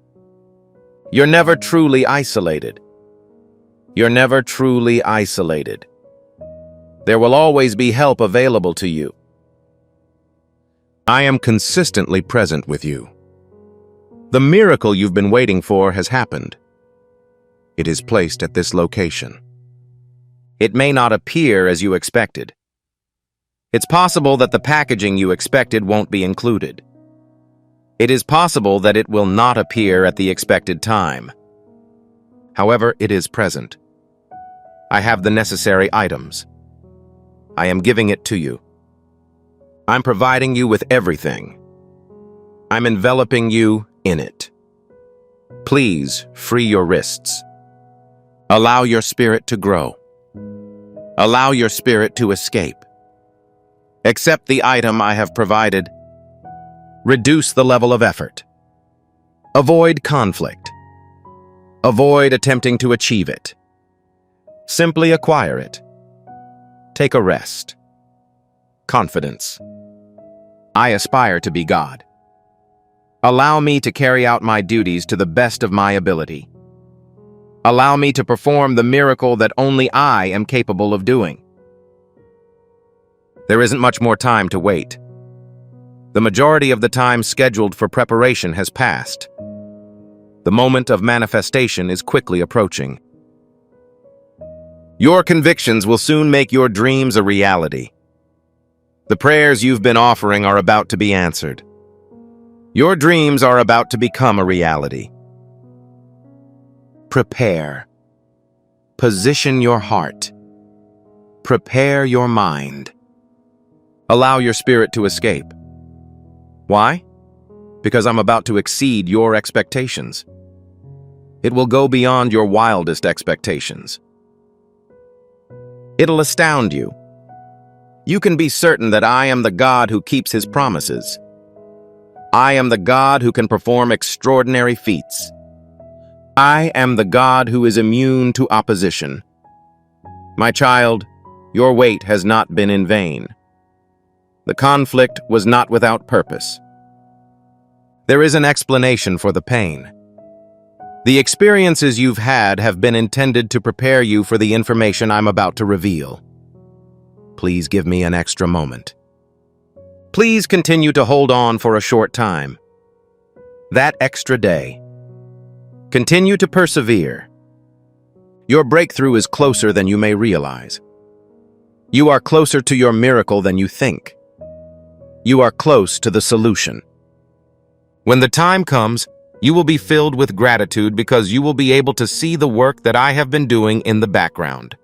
You're never truly isolated. You're never truly isolated. There will always be help available to you. I am consistently present with you. The miracle you've been waiting for has happened. It is placed at this location. It may not appear as you expected. It's possible that the packaging you expected won't be included. It is possible that it will not appear at the expected time. However, it is present. I have the necessary items. I am giving it to you. I'm providing you with everything. I'm enveloping you in it. Please free your wrists. Allow your spirit to grow. Allow your spirit to escape. Accept the item I have provided. Reduce the level of effort. Avoid conflict. Avoid attempting to achieve it. Simply acquire it. Take a rest. Confidence. I aspire to be God. Allow me to carry out my duties to the best of my ability. Allow me to perform the miracle that only I am capable of doing. There isn't much more time to wait. The majority of the time scheduled for preparation has passed. The moment of manifestation is quickly approaching. Your convictions will soon make your dreams a reality. The prayers you've been offering are about to be answered. Your dreams are about to become a reality. Prepare. Position your heart. Prepare your mind. Allow your spirit to escape. Why? Because I'm about to exceed your expectations. It will go beyond your wildest expectations. It'll astound you. You can be certain that I am the God who keeps his promises. I am the God who can perform extraordinary feats. I am the God who is immune to opposition. My child, your wait has not been in vain. The conflict was not without purpose. There is an explanation for the pain. The experiences you've had have been intended to prepare you for the information I'm about to reveal. Please give me an extra moment. Please continue to hold on for a short time. That extra day. Continue to persevere. Your breakthrough is closer than you may realize. You are closer to your miracle than you think. You are close to the solution. When the time comes, you will be filled with gratitude because you will be able to see the work that I have been doing in the background.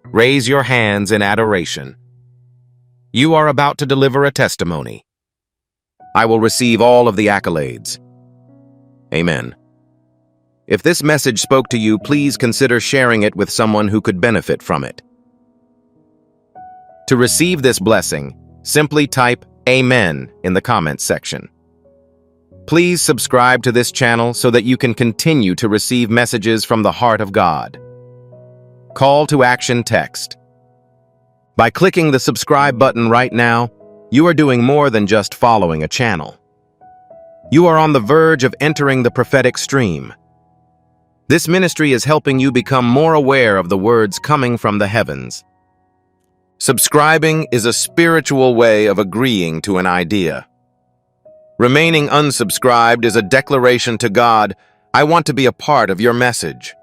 Raise your hands in adoration. You are about to deliver a testimony. I will receive all of the accolades. Amen. If this message spoke to you, please consider sharing it with someone who could benefit from it. To receive this blessing, simply type Amen in the comments section. Please subscribe to this channel so that you can continue to receive messages from the heart of God. Call to action text. By clicking the subscribe button right now, you are doing more than just following a channel. You are on the verge of entering the prophetic stream. This ministry is helping you become more aware of the words coming from the heavens. Subscribing is a spiritual way of agreeing to an idea. Remaining unsubscribed is a declaration to God, I want to be a part of your message.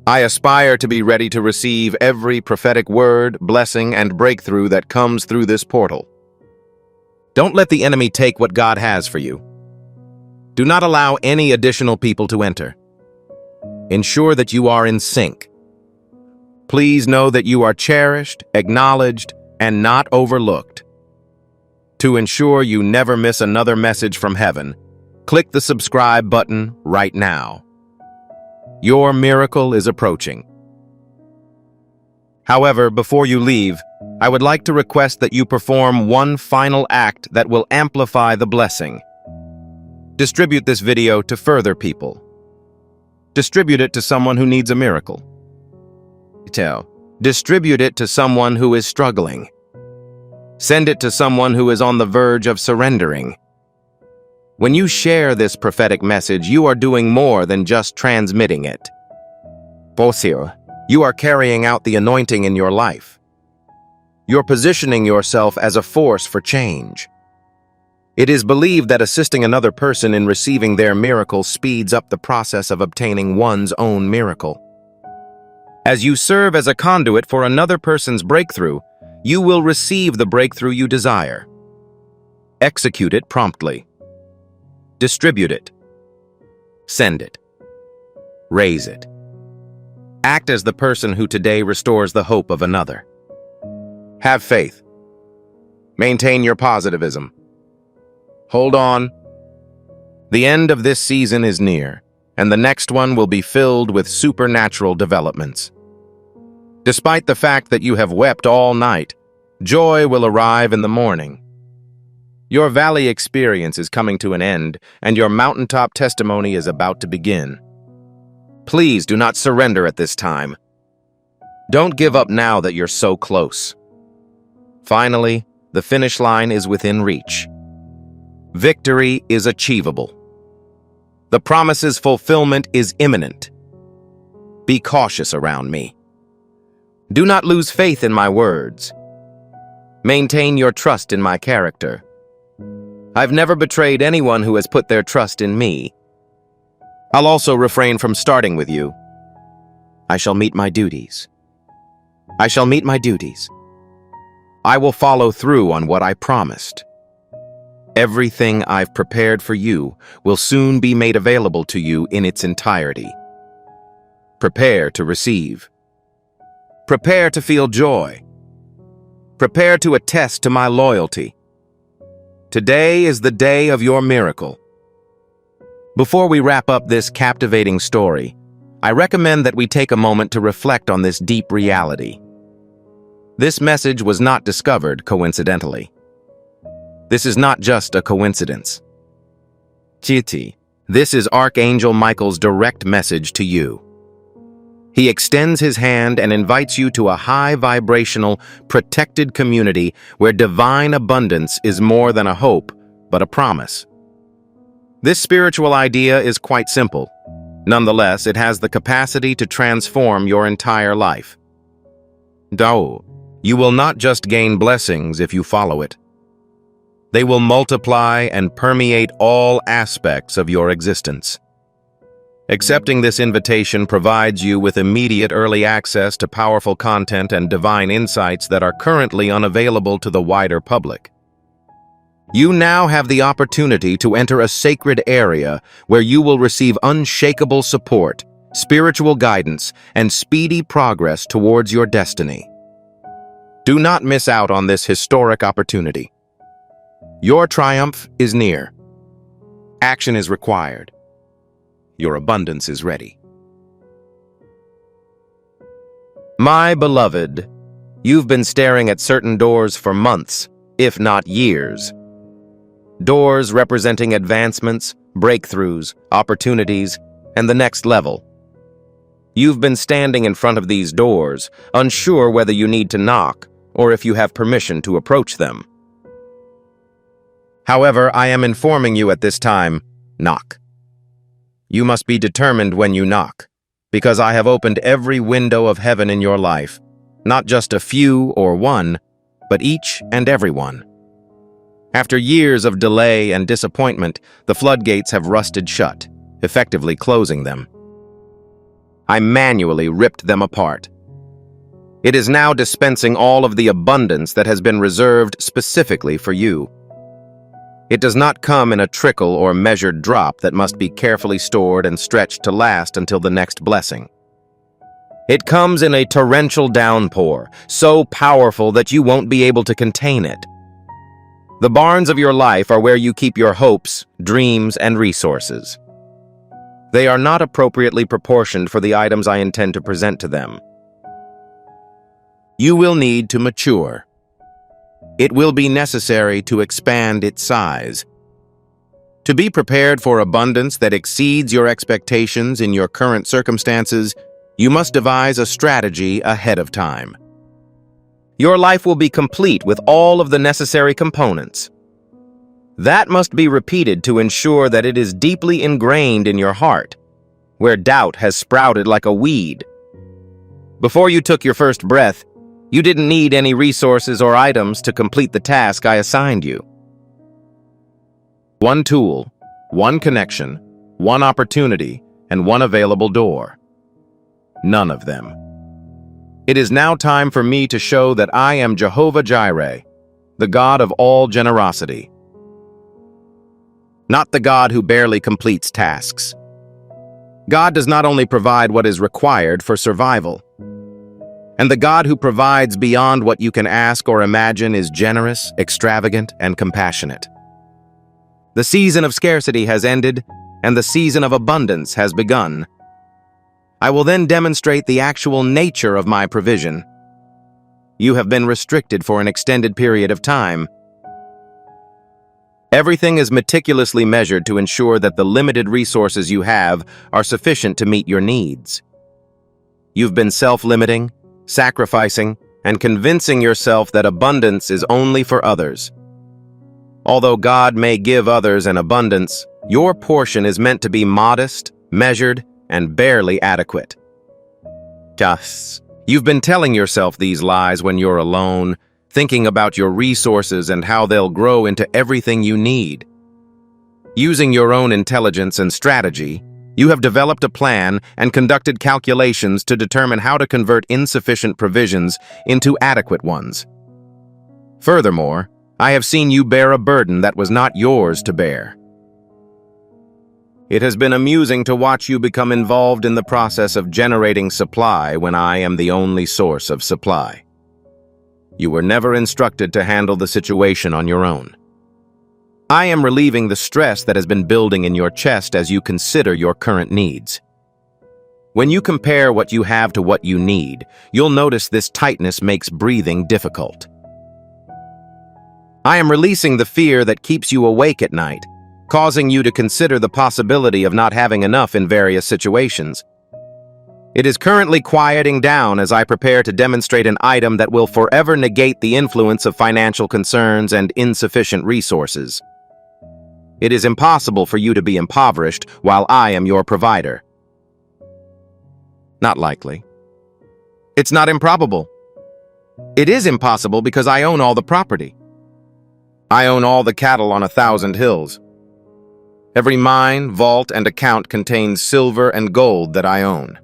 I aspire to be ready to receive every prophetic word, blessing, and breakthrough that comes through this portal. Don't let the enemy take what God has for you. Do not allow any additional people to enter. Ensure that you are in sync. Please know that you are cherished, acknowledged, and not overlooked. To ensure you never miss another message from heaven, click the subscribe button right now. Your miracle is approaching. However, before you leave, I would like to request that you perform one final act that will amplify the blessing. Distribute this video to further people. Distribute it to someone who needs a miracle. Distribute it to someone who is struggling. Send it to someone who is on the verge of surrendering. When you share this prophetic message, you are doing more than just transmitting it. You are carrying out the anointing in your life. You're positioning yourself as a force for change. It is believed that assisting another person in receiving their miracle speeds up the process of obtaining one's own miracle. As you serve as a conduit for another person's breakthrough, you will receive the breakthrough you desire. Execute it promptly. Distribute it. Send it. Raise it. Act as the person who today restores the hope of another. Have faith. Maintain your positivism. Hold on. The end of this season is near, and the next one will be filled with supernatural developments. Despite the fact that you have wept all night, joy will arrive in the morning. Your valley experience is coming to an end, and your mountaintop testimony is about to begin. Please do not surrender at this time. Don't give up now that you're so close. Finally, the finish line is within reach. Victory is achievable. The promise's fulfillment is imminent. Be cautious around me. Do not lose faith in my words. Maintain your trust in my character. I've never betrayed anyone who has put their trust in me. I'll also refrain from starting with you. I shall meet my duties. I shall meet my duties. I will follow through on what I promised. Everything I've prepared for you will soon be made available to you in its entirety. Prepare to receive. Prepare to feel joy. Prepare to attest to my loyalty. Today is the day of your miracle. Before we wrap up this captivating story, I recommend that we take a moment to reflect on this deep reality. This message was not discovered coincidentally. This is not just a coincidence. This is Archangel Michael's direct message to you. He extends his hand and invites you to a high-vibrational, protected community where divine abundance is more than a hope, but a promise. This spiritual idea is quite simple. Nonetheless, it has the capacity to transform your entire life. You will not just gain blessings if you follow it. They will multiply and permeate all aspects of your existence. Accepting this invitation provides you with immediate early access to powerful content and divine insights that are currently unavailable to the wider public. You now have the opportunity to enter a sacred area where you will receive unshakable support, spiritual guidance, and speedy progress towards your destiny. Do not miss out on this historic opportunity. Your triumph is near. Action is required. Your abundance is ready. My beloved, you've been staring at certain doors for months, if not years. Doors representing advancements, breakthroughs, opportunities, and the next level. You've been standing in front of these doors, unsure whether you need to knock or if you have permission to approach them. However, I am informing you at this time, knock. You must be determined when you knock, because I have opened every window of heaven in your life, not just a few or one, but each and every one. After years of delay and disappointment, the floodgates have rusted shut, effectively closing them. I manually ripped them apart. It is now dispensing all of the abundance that has been reserved specifically for you. It does not come in a trickle or measured drop that must be carefully stored and stretched to last until the next blessing. It comes in a torrential downpour, so powerful that you won't be able to contain it. The barns of your life are where you keep your hopes, dreams, and resources. They are not appropriately proportioned for the items I intend to present to them. You will need to mature. It will be necessary to expand its size. To be prepared for abundance that exceeds your expectations in your current circumstances, You must devise a strategy ahead of time. Your life will be complete with all of the necessary components. That must be repeated to ensure that it is deeply ingrained in your heart, where doubt has sprouted like a weed. Before you took your first breath, you didn't need any resources or items to complete the task I assigned you. One tool, one connection, one opportunity, and one available door. None of them. It is now time for me to show that I am Jehovah Jireh, the God of all generosity. Not the God who barely completes tasks. God does not only provide what is required for survival, and the God who provides beyond what you can ask or imagine is generous, extravagant, and compassionate. The season of scarcity has ended, and the season of abundance has begun. I will then demonstrate the actual nature of my provision. You have been restricted for an extended period of time. Everything is meticulously measured to ensure that the limited resources you have are sufficient to meet your needs. You've been self-limiting, sacrificing, and convincing yourself that abundance is only for others. Although God may give others an abundance, your portion is meant to be modest, measured, and barely adequate. Thus, you've been telling yourself these lies when you're alone, thinking about your resources and how they'll grow into everything you need. Using your own intelligence and strategy, you have developed a plan and conducted calculations to determine how to convert insufficient provisions into adequate ones. Furthermore, I have seen you bear a burden that was not yours to bear. It has been amusing to watch you become involved in the process of generating supply when I am the only source of supply. You were never instructed to handle the situation on your own. I am relieving the stress that has been building in your chest as you consider your current needs. When you compare what you have to what you need, you'll notice this tightness makes breathing difficult. I am releasing the fear that keeps you awake at night, causing you to consider the possibility of not having enough in various situations. It is currently quieting down as I prepare to demonstrate an item that will forever negate the influence of financial concerns and insufficient resources. It is impossible for you to be impoverished while I am your provider. Not likely. It's not improbable. It is impossible because I own all the property. I own all the cattle on 1,000 hills. Every mine, vault, and account contains silver and gold that I own.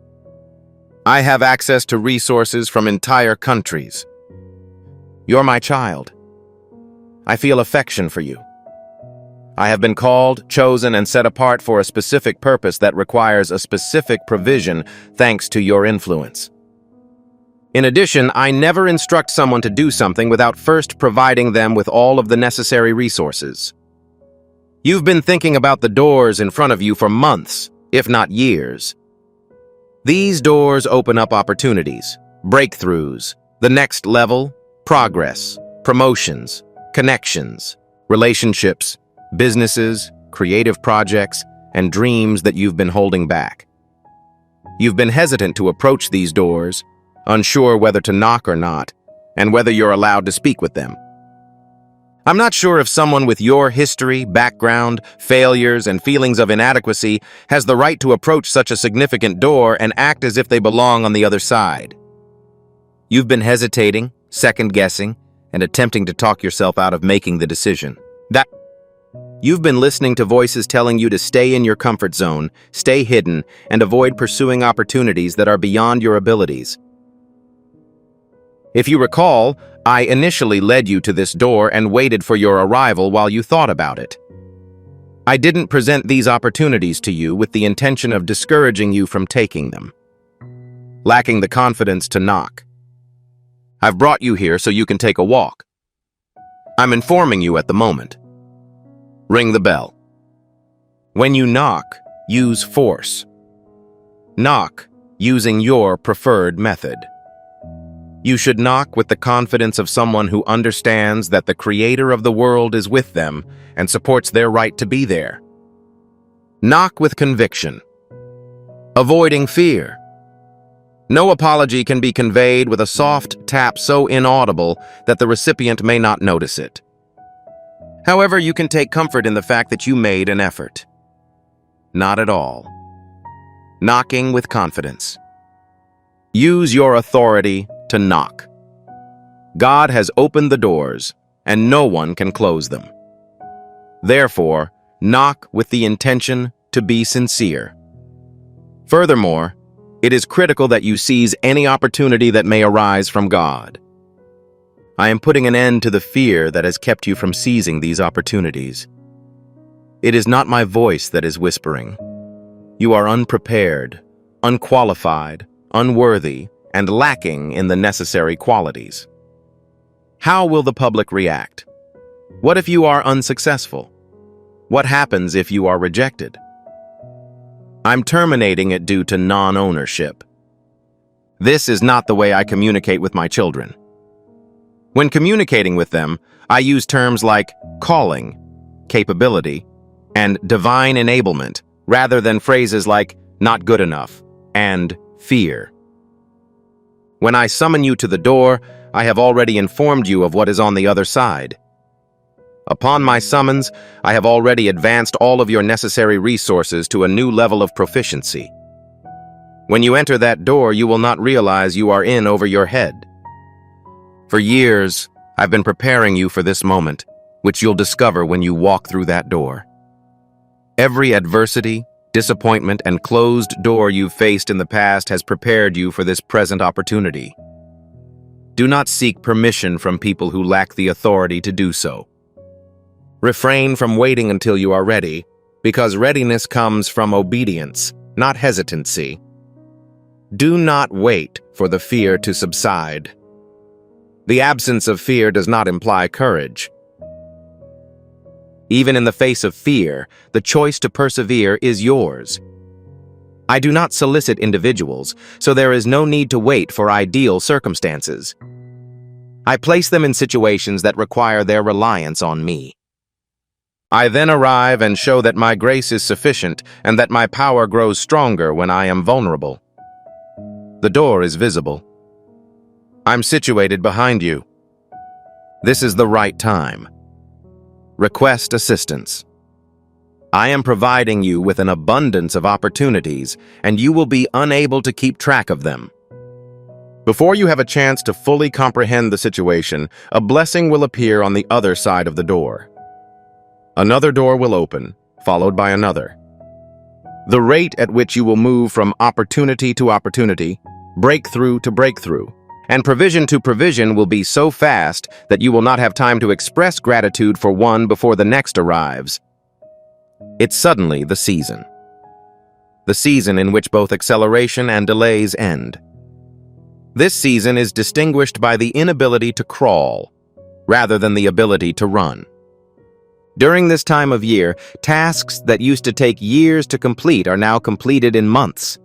I have access to resources from entire countries. You're my child. I feel affection for you. I have been called, chosen, and set apart for a specific purpose that requires a specific provision thanks to your influence. In addition, I never instruct someone to do something without first providing them with all of the necessary resources. You've been thinking about the doors in front of you for months, if not years. These doors open up opportunities, breakthroughs, the next level, progress, promotions, connections, relationships, businesses, creative projects, and dreams that you've been holding back. You've been hesitant to approach these doors, unsure whether to knock or not, and whether you're allowed to speak with them. I'm not sure if someone with your history, background, failures, and feelings of inadequacy has the right to approach such a significant door and act as if they belong on the other side. You've been hesitating, second-guessing, and attempting to talk yourself out of making the decision. You've been listening to voices telling you to stay in your comfort zone, stay hidden, and avoid pursuing opportunities that are beyond your abilities. If you recall, I initially led you to this door and waited for your arrival while you thought about it. I didn't present these opportunities to you with the intention of discouraging you from taking them. Lacking the confidence to knock. I've brought you here so you can take a walk. I'm informing you at the moment. Ring the bell. When you knock, use force. Knock using your preferred method. You should knock with the confidence of someone who understands that the Creator of the world is with them and supports their right to be there. Knock with conviction, avoiding fear. No apology can be conveyed with a soft tap so inaudible that the recipient may not notice it. However, you can take comfort in the fact that you made an effort. Not at all. Knocking with confidence. Use your authority to knock. God has opened the doors, and no one can close them. Therefore, knock with the intention to be sincere. Furthermore, it is critical that you seize any opportunity that may arise from God. I am putting an end to the fear that has kept you from seizing these opportunities. It is not my voice that is whispering. You are unprepared, unqualified, unworthy, and lacking in the necessary qualities. How will the public react? What if you are unsuccessful? What happens if you are rejected? I'm terminating it due to non-ownership. This is not the way I communicate with my children. When communicating with them, I use terms like calling, capability, and divine enablement, rather than phrases like not good enough and fear. When I summon you to the door, I have already informed you of what is on the other side. Upon my summons, I have already advanced all of your necessary resources to a new level of proficiency. When you enter that door, you will not realize you are in over your head. For years, I've been preparing you for this moment, which you'll discover when you walk through that door. Every adversity, disappointment, and closed door you've faced in the past has prepared you for this present opportunity. Do not seek permission from people who lack the authority to do so. Refrain from waiting until you are ready, because readiness comes from obedience, not hesitancy. Do not wait for the fear to subside. The absence of fear does not imply courage. Even in the face of fear, the choice to persevere is yours. I do not solicit individuals, so there is no need to wait for ideal circumstances. I place them in situations that require their reliance on me. I then arrive and show that my grace is sufficient and that my power grows stronger when I am vulnerable. The door is visible. I'm situated behind you. This is the right time. Request assistance. I am providing you with an abundance of opportunities, and you will be unable to keep track of them. Before you have a chance to fully comprehend the situation, a blessing will appear on the other side of the door. Another door will open, followed by another. The rate at which you will move from opportunity to opportunity, breakthrough to breakthrough, and provision to provision will be so fast that you will not have time to express gratitude for one before the next arrives. It's suddenly the season in which both acceleration and delays end. This season is distinguished by the inability to crawl, rather than the ability to run. During this time of year, tasks that used to take years to complete are now completed in months.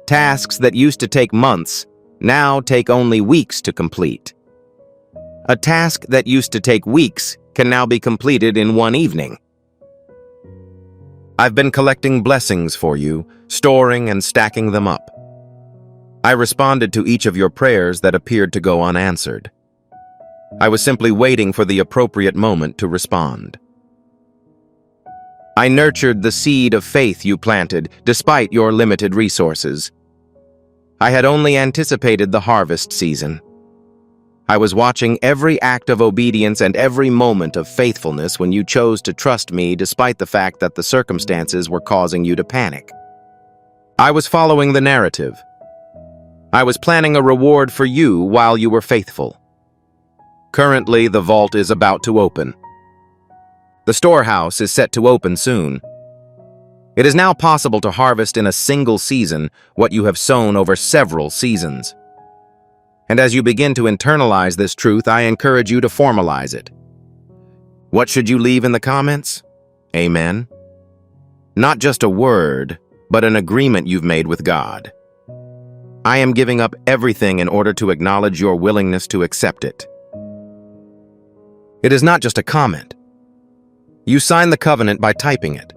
Tasks that used to take months now take only weeks to complete. A task that used to take weeks can now be completed in one evening. I've been collecting blessings for you, storing and stacking them up. I responded to each of your prayers that appeared to go unanswered. I was simply waiting for the appropriate moment to respond. I nurtured the seed of faith you planted, despite your limited resources. I had only anticipated the harvest season. I was watching every act of obedience and every moment of faithfulness when you chose to trust me despite the fact that the circumstances were causing you to panic. I was following the narrative. I was planning a reward for you while you were faithful. Currently, the vault is about to open. The storehouse is set to open soon. It is now possible to harvest in a single season what you have sown over several seasons. And as you begin to internalize this truth, I encourage you to formalize it. What should you leave in the comments? Amen. Not just a word, but an agreement you've made with God. I am giving up everything in order to acknowledge your willingness to accept it. It is not just a comment. You sign the covenant by typing it.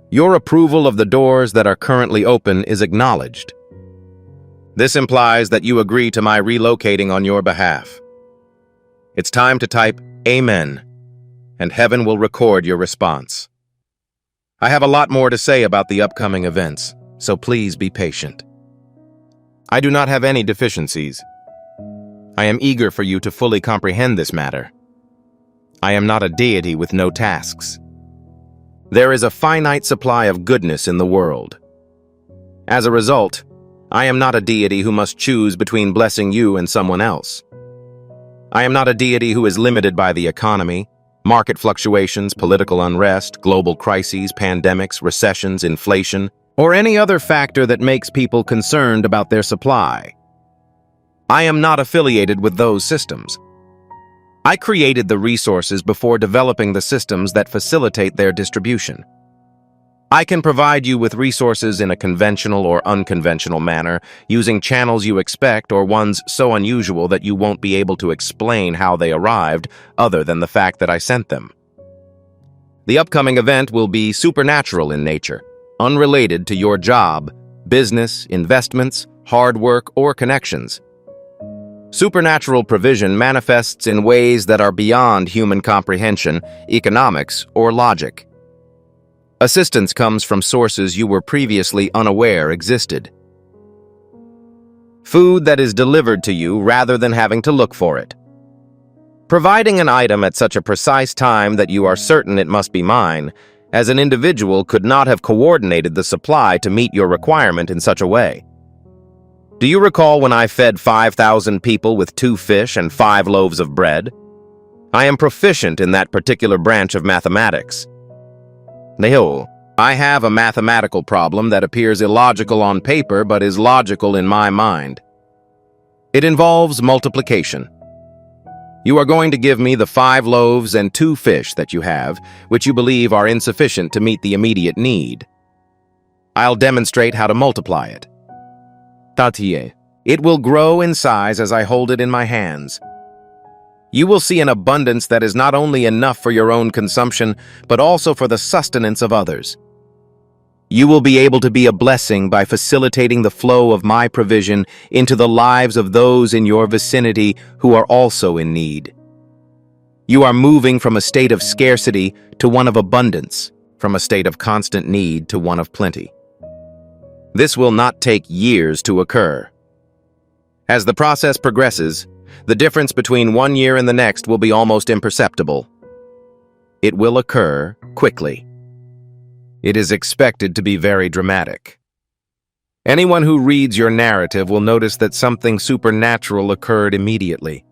Your approval of the doors that are currently open is acknowledged. This implies that you agree to my relocating on your behalf. It's time to type Amen, and heaven will record your response. I have a lot more to say about the upcoming events, so please be patient. I do not have any deficiencies. I am eager for you to fully comprehend this matter. I am not a deity with no tasks. There is a finite supply of goodness in the world. As a result, I am not a deity who must choose between blessing you and someone else. I am not a deity who is limited by the economy, market fluctuations, political unrest, global crises, pandemics, recessions, inflation, or any other factor that makes people concerned about their supply. I am not affiliated with those systems. I created the resources before developing the systems that facilitate their distribution. I can provide you with resources in a conventional or unconventional manner, using channels you expect or ones so unusual that you won't be able to explain how they arrived, other than the fact that I sent them. The upcoming event will be supernatural in nature, unrelated to your job, business, investments, hard work, or connections. Supernatural provision manifests in ways that are beyond human comprehension, economics, or logic. Assistance comes from sources you were previously unaware existed. Food that is delivered to you rather than having to look for it. Providing an item at such a precise time that you are certain it must be mine, as an individual could not have coordinated the supply to meet your requirement in such a way. Do you recall when I fed 5,000 people with 2 fish and 5 loaves of bread? I am proficient in that particular branch of mathematics. I have a mathematical problem that appears illogical on paper but is logical in my mind. It involves multiplication. You are going to give me the 5 loaves and 2 fish that you have, which you believe are insufficient to meet the immediate need. I'll demonstrate how to multiply it. It will grow in size as I hold it in my hands. You will see an abundance that is not only enough for your own consumption, but also for the sustenance of others. You will be able to be a blessing by facilitating the flow of my provision into the lives of those in your vicinity who are also in need. You are moving from a state of scarcity to one of abundance, from a state of constant need to one of plenty. This will not take years to occur. As the process progresses, the difference between one year and the next will be almost imperceptible. It will occur quickly. It is expected to be very dramatic. Anyone who reads your narrative will notice that something supernatural occurred immediately,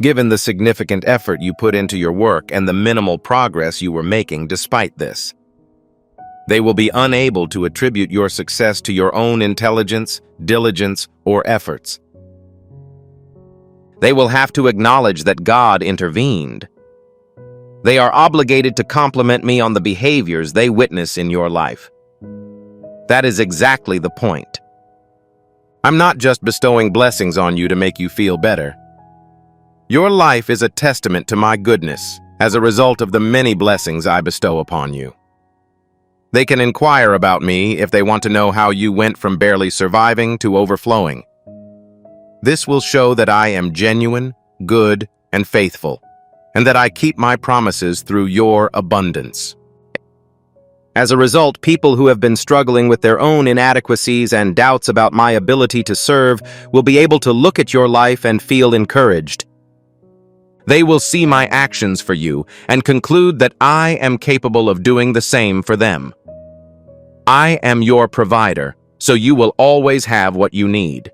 given the significant effort you put into your work and the minimal progress you were making despite this. They will be unable to attribute your success to your own intelligence, diligence, or efforts. They will have to acknowledge that God intervened. They are obligated to compliment me on the behaviors they witness in your life. That is exactly the point. I'm not just bestowing blessings on you to make you feel better. Your life is a testament to my goodness as a result of the many blessings I bestow upon you. They can inquire about me if they want to know how you went from barely surviving to overflowing. This will show that I am genuine, good, and faithful, and that I keep my promises through your abundance. As a result, people who have been struggling with their own inadequacies and doubts about my ability to serve will be able to look at your life and feel encouraged. They will see my actions for you and conclude that I am capable of doing the same for them. I am your provider, so you will always have what you need.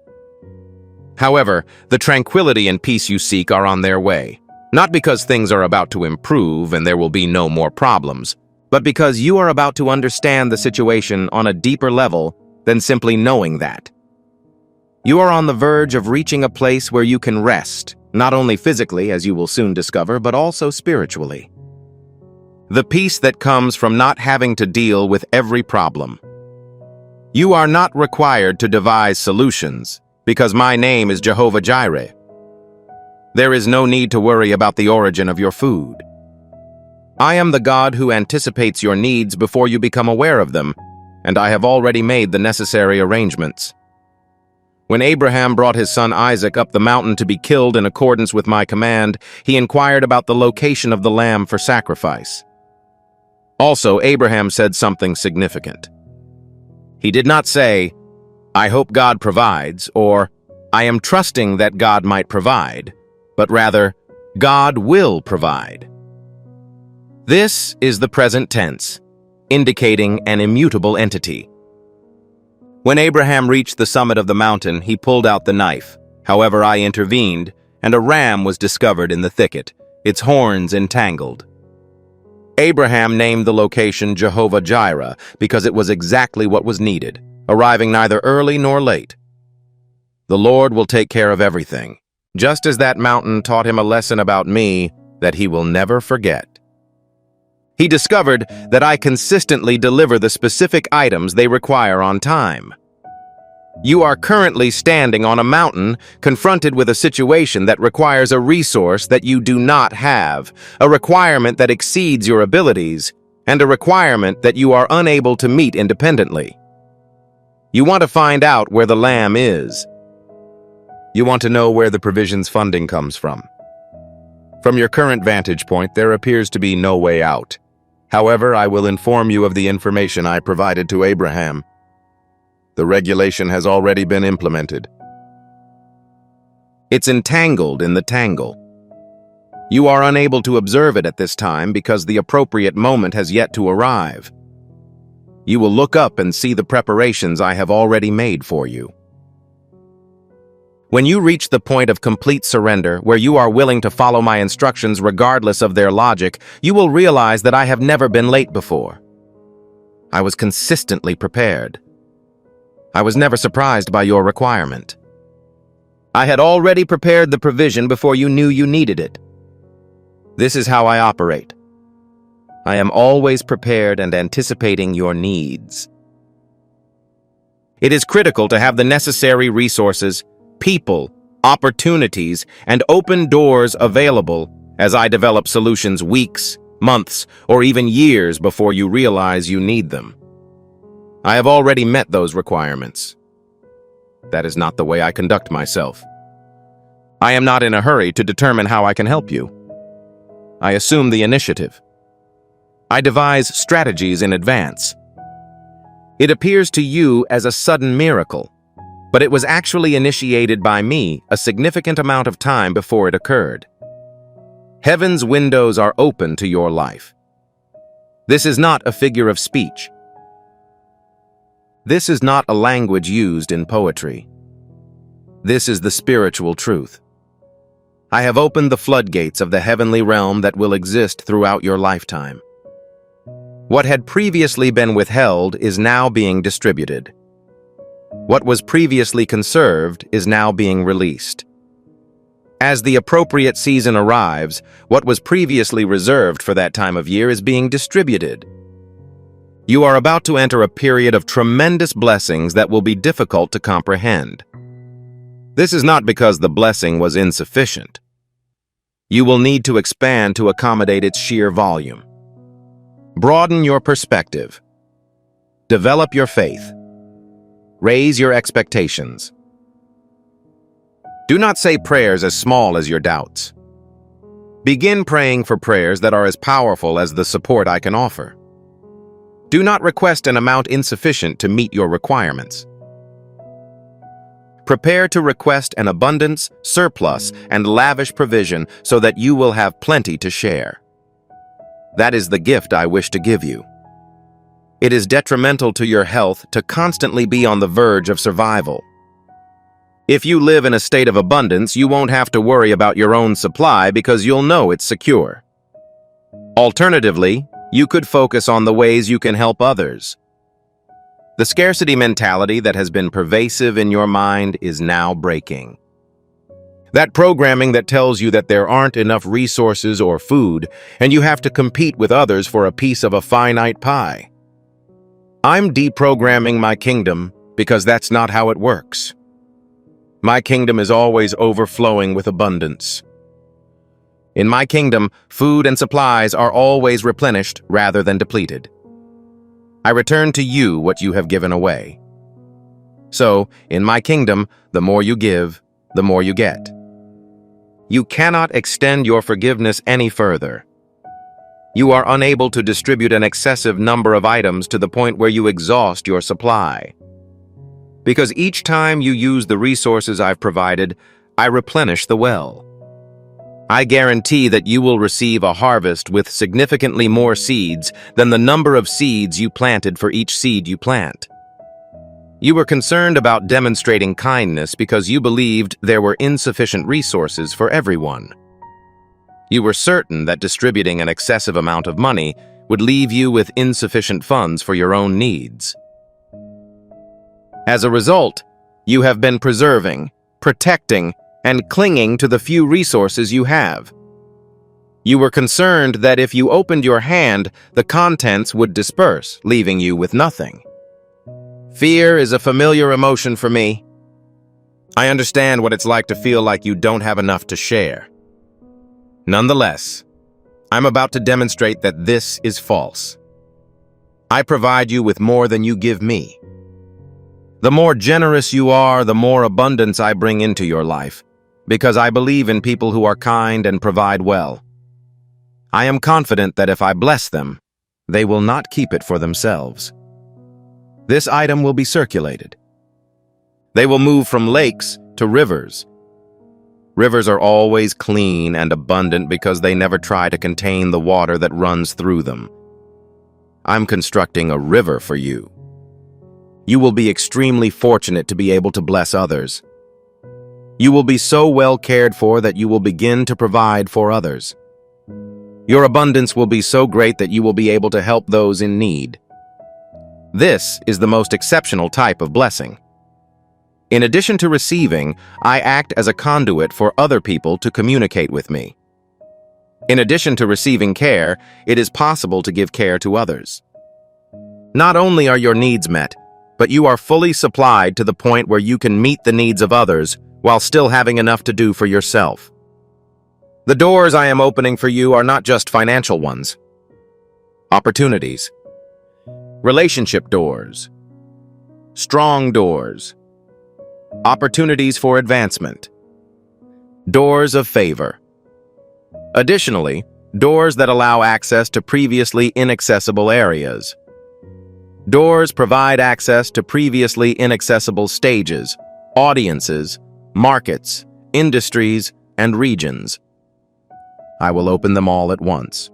However, the tranquility and peace you seek are on their way, not because things are about to improve and there will be no more problems, but because you are about to understand the situation on a deeper level than simply knowing that. You are on the verge of reaching a place where you can rest, not only physically, as you will soon discover, but also spiritually. The peace that comes from not having to deal with every problem. You are not required to devise solutions, because my name is Jehovah Jireh. There is no need to worry about the origin of your food. I am the God who anticipates your needs before you become aware of them, and I have already made the necessary arrangements. When Abraham brought his son Isaac up the mountain to be killed in accordance with my command, he inquired about the location of the lamb for sacrifice. Also, Abraham said something significant. He did not say, "I hope God provides," or "I am trusting that God might provide," but rather, "God will provide." This is the present tense, indicating an immutable entity. When Abraham reached the summit of the mountain, he pulled out the knife. However, I intervened, and a ram was discovered in the thicket, its horns entangled. Abraham named the location Jehovah-Jireh because it was exactly what was needed, arriving neither early nor late. The Lord will take care of everything, just as that mountain taught him a lesson about me that he will never forget. He discovered that I consistently deliver the specific items they require on time. You are currently standing on a mountain, confronted with a situation that requires a resource that you do not have, a requirement that exceeds your abilities, and a requirement that you are unable to meet independently. You want to find out where the lamb is. You want to know where the provisions funding comes from. From your current vantage point, there appears to be no way out. However, I will inform you of the information I provided to Abraham. The regulation has already been implemented. It's entangled in the tangle. You are unable to observe it at this time because the appropriate moment has yet to arrive. You will look up and see the preparations I have already made for you. When you reach the point of complete surrender, where you are willing to follow my instructions regardless of their logic, you will realize that I have never been late before. I was consistently prepared. I was never surprised by your requirement. I had already prepared the provision before you knew you needed it. This is how I operate. I am always prepared and anticipating your needs. It is critical to have the necessary resources, people, opportunities, and open doors available as I develop solutions weeks, months, or even years before you realize you need them. I have already met those requirements. That is not the way I conduct myself. I am not in a hurry to determine how I can help you. I assume the initiative. I devise strategies in advance. It appears to you as a sudden miracle, but it was actually initiated by me a significant amount of time before it occurred. Heaven's windows are open to your life. This is not a figure of speech. This is not a language used in poetry. This is the spiritual truth. I have opened the floodgates of the heavenly realm that will exist throughout your lifetime. What had previously been withheld is now being distributed. What was previously conserved is now being released. As the appropriate season arrives, what was previously reserved for that time of year is being distributed. You are about to enter a period of tremendous blessings that will be difficult to comprehend. This is not because the blessing was insufficient. You will need to expand to accommodate its sheer volume. Broaden your perspective. Develop your faith. Raise your expectations. Do not say prayers as small as your doubts. Begin praying for prayers that are as powerful as the support I can offer. Do not request an amount insufficient to meet your requirements. Prepare to request an abundance, surplus, and lavish provision so that you will have plenty to share. That is the gift I wish to give you. It is detrimental to your health to constantly be on the verge of survival. If you live in a state of abundance, you won't have to worry about your own supply because you'll know it's secure. Alternatively, you could focus on the ways you can help others. The scarcity mentality that has been pervasive in your mind is now breaking. That programming that tells you that there aren't enough resources or food, and you have to compete with others for a piece of a finite pie. I'm deprogramming my kingdom because that's not how it works. My kingdom is always overflowing with abundance. In my kingdom, food and supplies are always replenished rather than depleted. I return to you what you have given away. So, in my kingdom, the more you give, the more you get. You cannot extend your forgiveness any further. You are unable to distribute an excessive number of items to the point where you exhaust your supply. Because each time you use the resources I've provided, I replenish the well. I guarantee that you will receive a harvest with significantly more seeds than the number of seeds you planted for each seed you plant. You were concerned about demonstrating kindness because you believed there were insufficient resources for everyone. You were certain that distributing an excessive amount of money would leave you with insufficient funds for your own needs. As a result, you have been preserving, protecting, and clinging to the few resources you have. You were concerned that if you opened your hand, the contents would disperse, leaving you with nothing. Fear is a familiar emotion for me. I understand what it's like to feel like you don't have enough to share. Nonetheless, I'm about to demonstrate that this is false. I provide you with more than you give me. The more generous you are, the more abundance I bring into your life, because I believe in people who are kind and provide well. I am confident that if I bless them, they will not keep it for themselves. This item will be circulated. They will move from lakes to rivers. Rivers are always clean and abundant because they never try to contain the water that runs through them. I'm constructing a river for you. You will be extremely fortunate to be able to bless others. You will be so well cared for that you will begin to provide for others. Your abundance will be so great that you will be able to help those in need. This is the most exceptional type of blessing. In addition to receiving, I act as a conduit for other people to communicate with me. In addition to receiving care, it is possible to give care to others. Not only are your needs met, but you are fully supplied to the point where you can meet the needs of others while still having enough to do for yourself. The doors I am opening for you are not just financial ones. Opportunities. Relationship doors. Strong doors. Opportunities for advancement. Doors of favor. Additionally, doors that allow access to previously inaccessible areas. Doors provide access to previously inaccessible stages, audiences, markets, industries, and regions. I will open them all at once.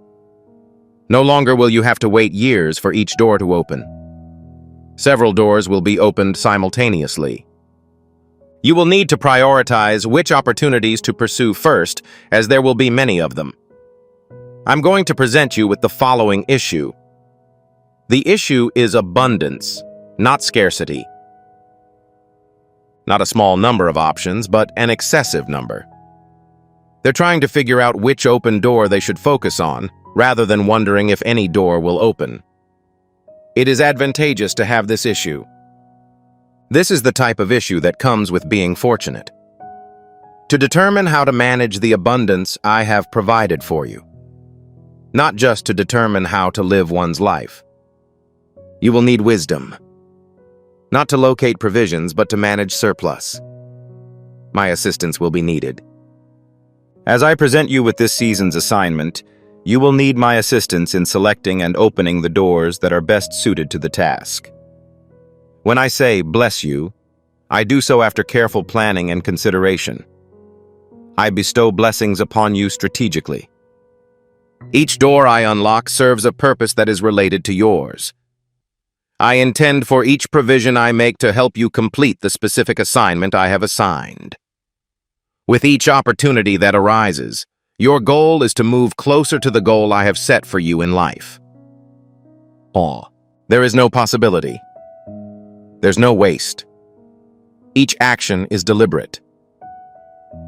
No longer will you have to wait years for each door to open. Several doors will be opened simultaneously. You will need to prioritize which opportunities to pursue first, as there will be many of them. I'm going to present you with the following issue. The issue is abundance, not scarcity. Not a small number of options, but an excessive number. They're trying to figure out which open door they should focus on, rather than wondering if any door will open. It is advantageous to have this issue. This is the type of issue that comes with being fortunate. To determine how to manage the abundance I have provided for you. Not just to determine how to live one's life. You will need wisdom. Not to locate provisions, but to manage surplus. My assistance will be needed. As I present you with this season's assignment, you will need my assistance in selecting and opening the doors that are best suited to the task. When I say bless you, I do so after careful planning and consideration. I bestow blessings upon you strategically. Each door I unlock serves a purpose that is related to yours. I intend for each provision I make to help you complete the specific assignment I have assigned. With each opportunity that arises, your goal is to move closer to the goal I have set for you in life. There is no possibility. There's no waste. Each action is deliberate.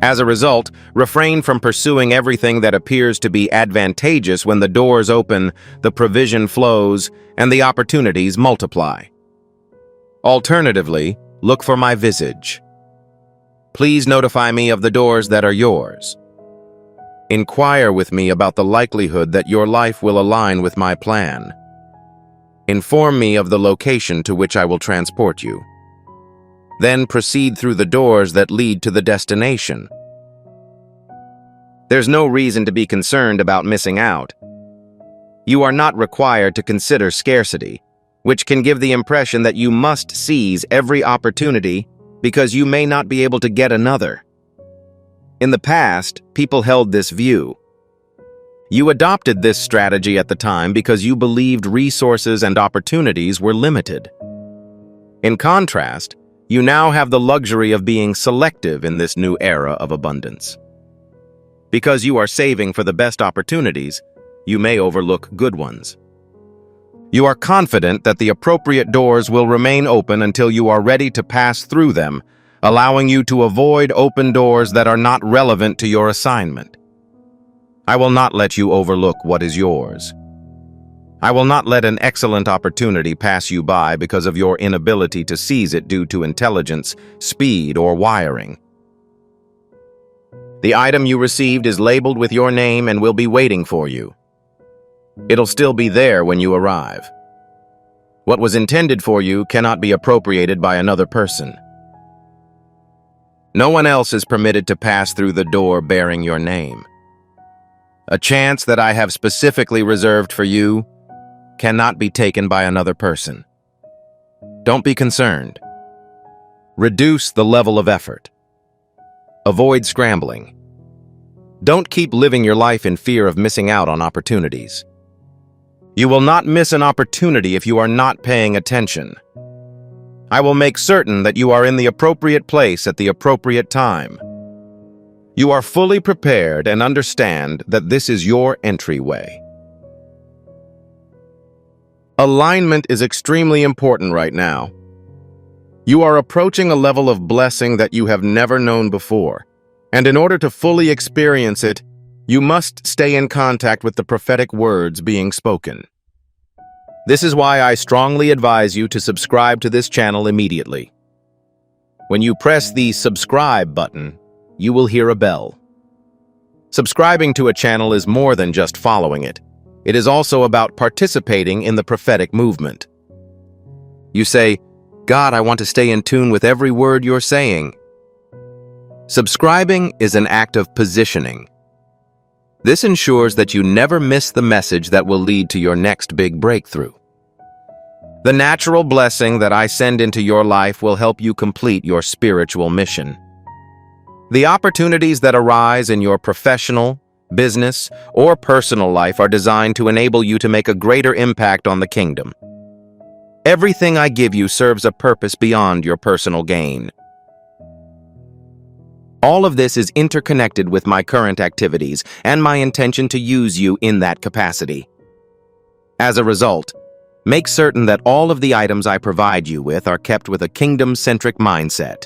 As a result, refrain from pursuing everything that appears to be advantageous. When the doors open, the provision flows, and the opportunities multiply. Alternatively, look for my visage. Please notify me of the doors that are yours. Inquire with me about the likelihood that your life will align with my plan. Inform me of the location to which I will transport you. Then proceed through the doors that lead to the destination. There's no reason to be concerned about missing out. You are not required to consider scarcity, which can give the impression that you must seize every opportunity because you may not be able to get another. In the past, people held this view. You adopted this strategy at the time because you believed resources and opportunities were limited. In contrast, you now have the luxury of being selective in this new era of abundance. Because you are saving for the best opportunities, you may overlook good ones. You are confident that the appropriate doors will remain open until you are ready to pass through them, allowing you to avoid open doors that are not relevant to your assignment. I will not let you overlook what is yours. I will not let an excellent opportunity pass you by because of your inability to seize it due to intelligence, speed, or wiring. The item you received is labeled with your name and will be waiting for you. It'll still be there when you arrive. What was intended for you cannot be appropriated by another person. No one else is permitted to pass through the door bearing your name. A chance that I have specifically reserved for you cannot be taken by another person. Don't be concerned. Reduce the level of effort. Avoid scrambling. Don't keep living your life in fear of missing out on opportunities. You will not miss an opportunity if you are not paying attention. I will make certain that you are in the appropriate place at the appropriate time. You are fully prepared and understand that this is your entryway. Alignment is extremely important right now. You are approaching a level of blessing that you have never known before, and in order to fully experience it, you must stay in contact with the prophetic words being spoken. This is why I strongly advise you to subscribe to this channel immediately. When you press the subscribe button, you will hear a bell. Subscribing to a channel is more than just following it. It is also about participating in the prophetic movement. You say, "God, I want to stay in tune with every word you're saying." Subscribing is an act of positioning. This ensures that you never miss the message that will lead to your next big breakthrough. The natural blessing that I send into your life will help you complete your spiritual mission. The opportunities that arise in your professional, business, or personal life are designed to enable you to make a greater impact on the kingdom. Everything I give you serves a purpose beyond your personal gain. All of this is interconnected with my current activities and my intention to use you in that capacity. As a result, make certain that all of the items I provide you with are kept with a kingdom-centric mindset.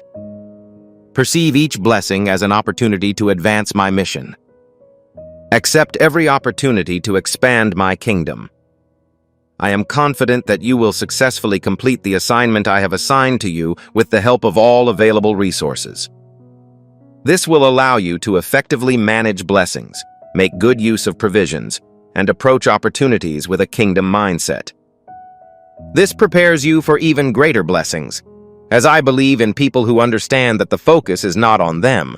Perceive each blessing as an opportunity to advance my mission. Accept every opportunity to expand my kingdom. I am confident that you will successfully complete the assignment I have assigned to you with the help of all available resources. This will allow you to effectively manage blessings, make good use of provisions, and approach opportunities with a kingdom mindset. This prepares you for even greater blessings, as I believe in people who understand that the focus is not on them.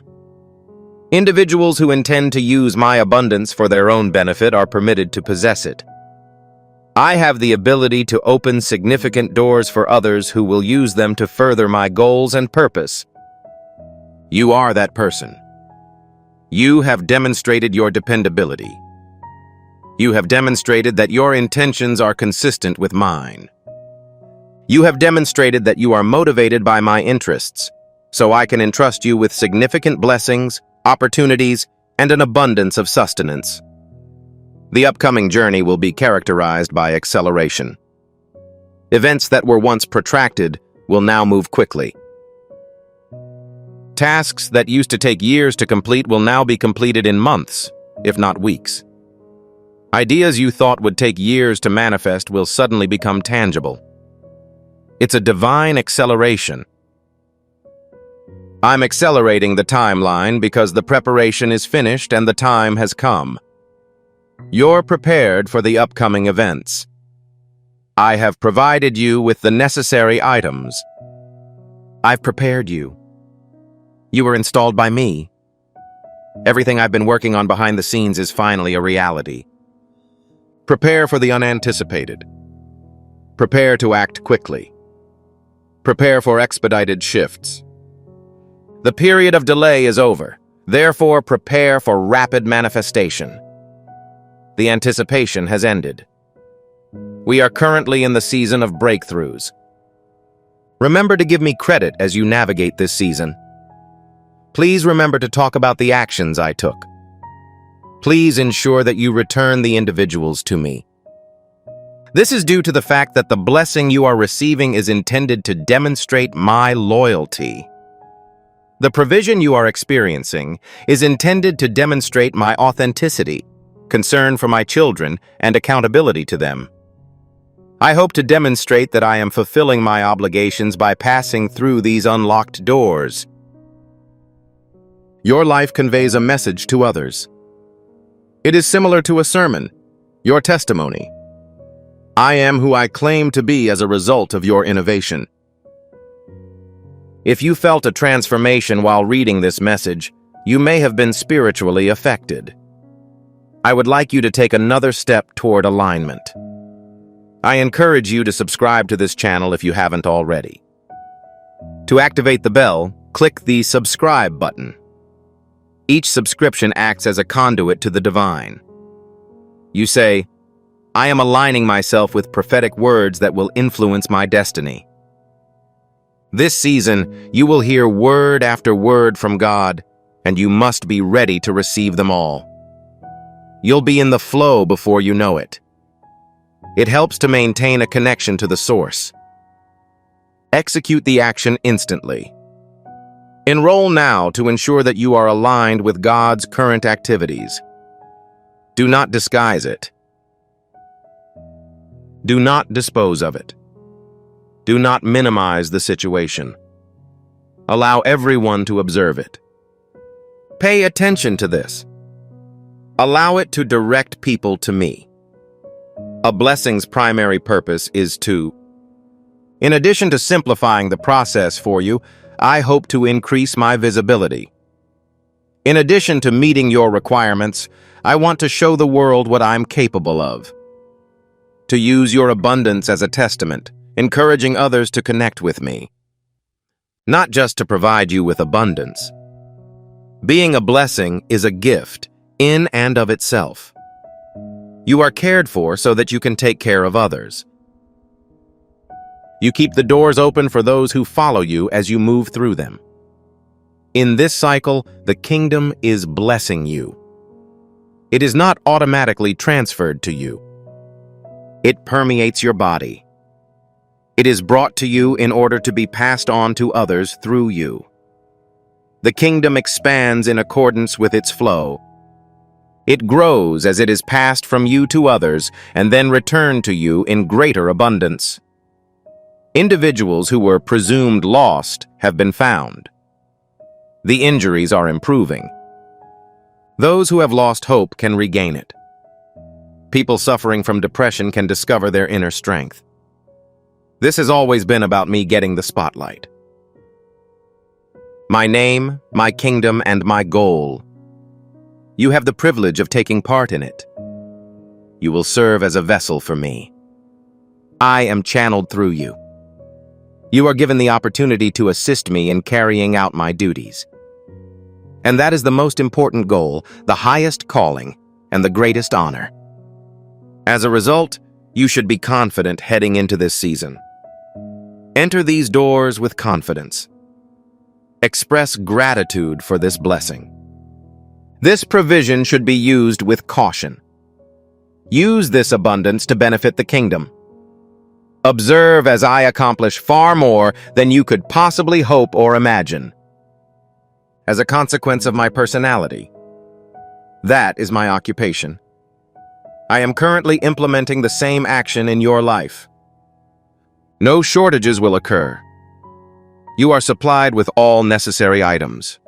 Individuals who intend to use my abundance for their own benefit are permitted to possess it. I have the ability to open significant doors for others who will use them to further my goals and purpose. You are that person. You have demonstrated your dependability. You have demonstrated that your intentions are consistent with mine. You have demonstrated that you are motivated by my interests, so I can entrust you with significant blessings, opportunities, and an abundance of sustenance. The upcoming journey will be characterized by acceleration. Events that were once protracted will now move quickly. Tasks that used to take years to complete will now be completed in months, if not weeks. Ideas you thought would take years to manifest will suddenly become tangible. It's a divine acceleration. I'm accelerating the timeline because the preparation is finished and the time has come. You're prepared for the upcoming events. I have provided you with the necessary items. I've prepared you. You were installed by me. Everything I've been working on behind the scenes is finally a reality. Prepare for the unanticipated. Prepare to act quickly. Prepare for expedited shifts. The period of delay is over. Therefore, prepare for rapid manifestation. The anticipation has ended. We are currently in the season of breakthroughs. Remember to give me credit as you navigate this season. Please remember to talk about the actions I took. Please ensure that you return the individuals to me. This is due to the fact that the blessing you are receiving is intended to demonstrate my loyalty. The provision you are experiencing is intended to demonstrate my authenticity, concern for my children, and accountability to them. I hope to demonstrate that I am fulfilling my obligations by passing through these unlocked doors. Your life conveys a message to others. It is similar to a sermon, your testimony. I am who I claim to be as a result of your innovation. If you felt a transformation while reading this message, you may have been spiritually affected. I would like you to take another step toward alignment. I encourage you to subscribe to this channel if you haven't already. To activate the bell, click the subscribe button. Each subscription acts as a conduit to the divine. You say, I am aligning myself with prophetic words that will influence my destiny. This season, you will hear word after word from God, and you must be ready to receive them all. You'll be in the flow before you know it. It helps to maintain a connection to the source. Execute the action instantly. Enroll now to ensure that you are aligned with God's current activities. Do not disguise it. Do not dispose of it. Do not minimize the situation. Allow everyone to observe it. Pay attention to this. Allow it to direct people to me. A blessing's primary purpose is to, in addition to simplifying the process for you, I hope to increase my visibility. In addition to meeting your requirements, I want to show the world what I'm capable of. To use your abundance as a testament, encouraging others to connect with me. Not just to provide you with abundance. Being a blessing is a gift in and of itself. You are cared for so that you can take care of others. You keep the doors open for those who follow you as you move through them. In this cycle, the kingdom is blessing you. It is not automatically transferred to you. It permeates your body. It is brought to you in order to be passed on to others through you. The kingdom expands in accordance with its flow. It grows as it is passed from you to others and then returned to you in greater abundance. Individuals who were presumed lost have been found. The injuries are improving. Those who have lost hope can regain it. People suffering from depression can discover their inner strength. This has always been about me getting the spotlight. My name, my kingdom, and my goal. You have the privilege of taking part in it. You will serve as a vessel for me. I am channeled through you. You are given the opportunity to assist me in carrying out my duties. And that is the most important goal, the highest calling, and the greatest honor. As a result, you should be confident heading into this season. Enter these doors with confidence. Express gratitude for this blessing. This provision should be used with caution. Use this abundance to benefit the kingdom. Observe as I accomplish far more than you could possibly hope or imagine. As a consequence of my personality, that is my occupation. I am currently implementing the same action in your life. No shortages will occur. You are supplied with all necessary items.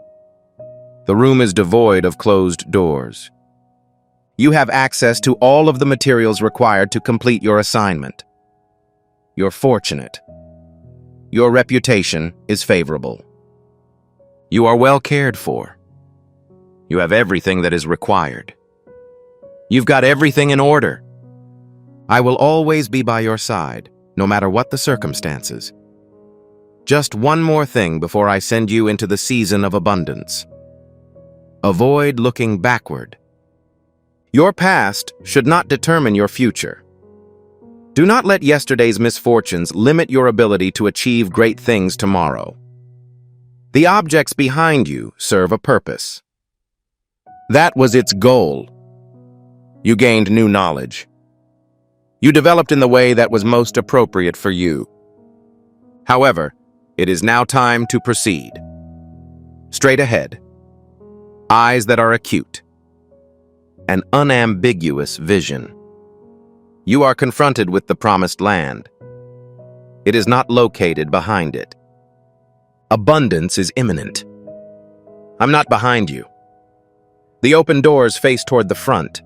The room is devoid of closed doors. You have access to all of the materials required to complete your assignment. You're fortunate. Your reputation is favorable. You are well cared for. You have everything that is required. You've got everything in order. I will always be by your side, no matter what the circumstances. Just one more thing before I send you into the season of abundance. Avoid looking backward. Your past should not determine your future. Do not let yesterday's misfortunes limit your ability to achieve great things tomorrow. The objects behind you serve a purpose. That was its goal. You gained new knowledge. You developed in the way that was most appropriate for you. However, it is now time to proceed. Straight ahead. Eyes that are acute. An unambiguous vision. You are confronted with the promised land. It is not located behind it. Abundance is imminent. I'm not behind you. The open doors face toward the front.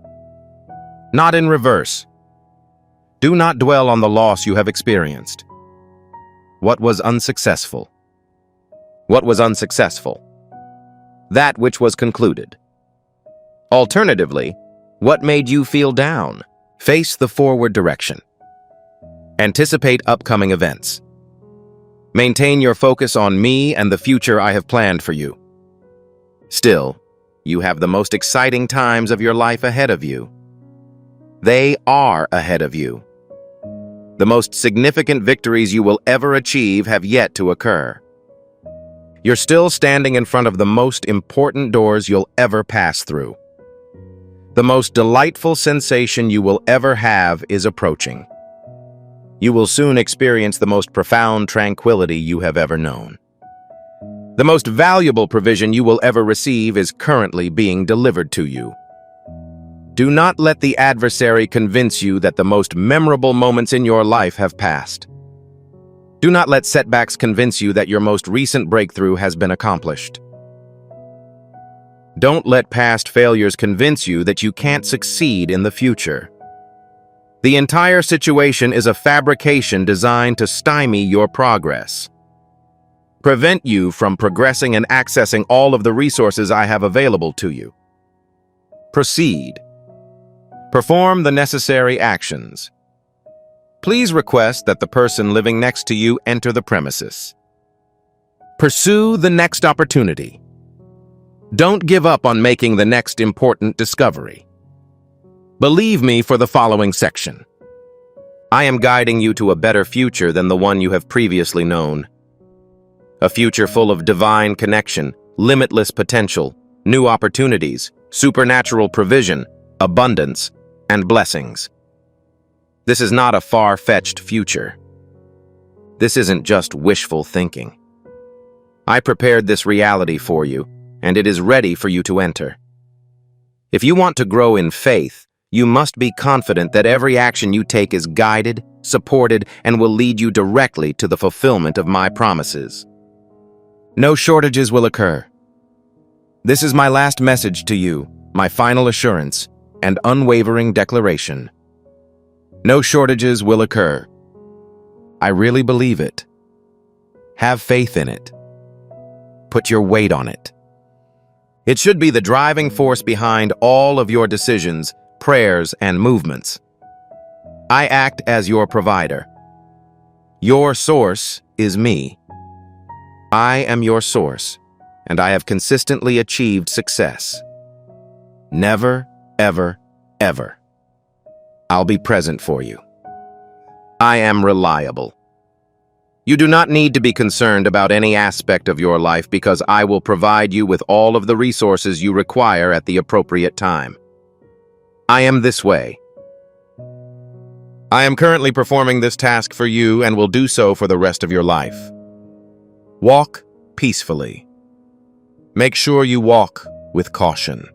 Not in reverse. Do not dwell on the loss you have experienced. What was unsuccessful? What was unsuccessful? That which was concluded. Alternatively, what made you feel down? Face the forward direction. Anticipate upcoming events. Maintain your focus on me and the future I have planned for you. Still, you have the most exciting times of your life ahead of you. They are ahead of you. The most significant victories you will ever achieve have yet to occur. You're still standing in front of the most important doors you'll ever pass through. The most delightful sensation you will ever have is approaching. You will soon experience the most profound tranquility you have ever known. The most valuable provision you will ever receive is currently being delivered to you. Do not let the adversary convince you that the most memorable moments in your life have passed. Do not let setbacks convince you that your most recent breakthrough has been accomplished. Don't let past failures convince you that you can't succeed in the future. The entire situation is a fabrication designed to stymie your progress. Prevent you from progressing and accessing all of the resources I have available to you. Proceed. Perform the necessary actions. Please request that the person living next to you enter the premises. Pursue the next opportunity. Don't give up on making the next important discovery. Believe me for the following section. I am guiding you to a better future than the one you have previously known. A future full of divine connection, limitless potential, new opportunities, supernatural provision, abundance, and blessings. This is not a far-fetched future. This isn't just wishful thinking. I prepared this reality for you, and it is ready for you to enter. If you want to grow in faith, you must be confident that every action you take is guided, supported, and will lead you directly to the fulfillment of my promises. No shortages will occur. This is my last message to you, my final assurance and unwavering declaration. No shortages will occur. I really believe it. Have faith in it. Put your weight on it. It should be the driving force behind all of your decisions, prayers, and movements. I act as your provider. Your source is me. I am your source, and I have consistently achieved success. Never, ever, ever. I'll be present for you. I am reliable. You do not need to be concerned about any aspect of your life because I will provide you with all of the resources you require at the appropriate time. I am this way. I am currently performing this task for you and will do so for the rest of your life. Walk peacefully. Make sure you walk with caution.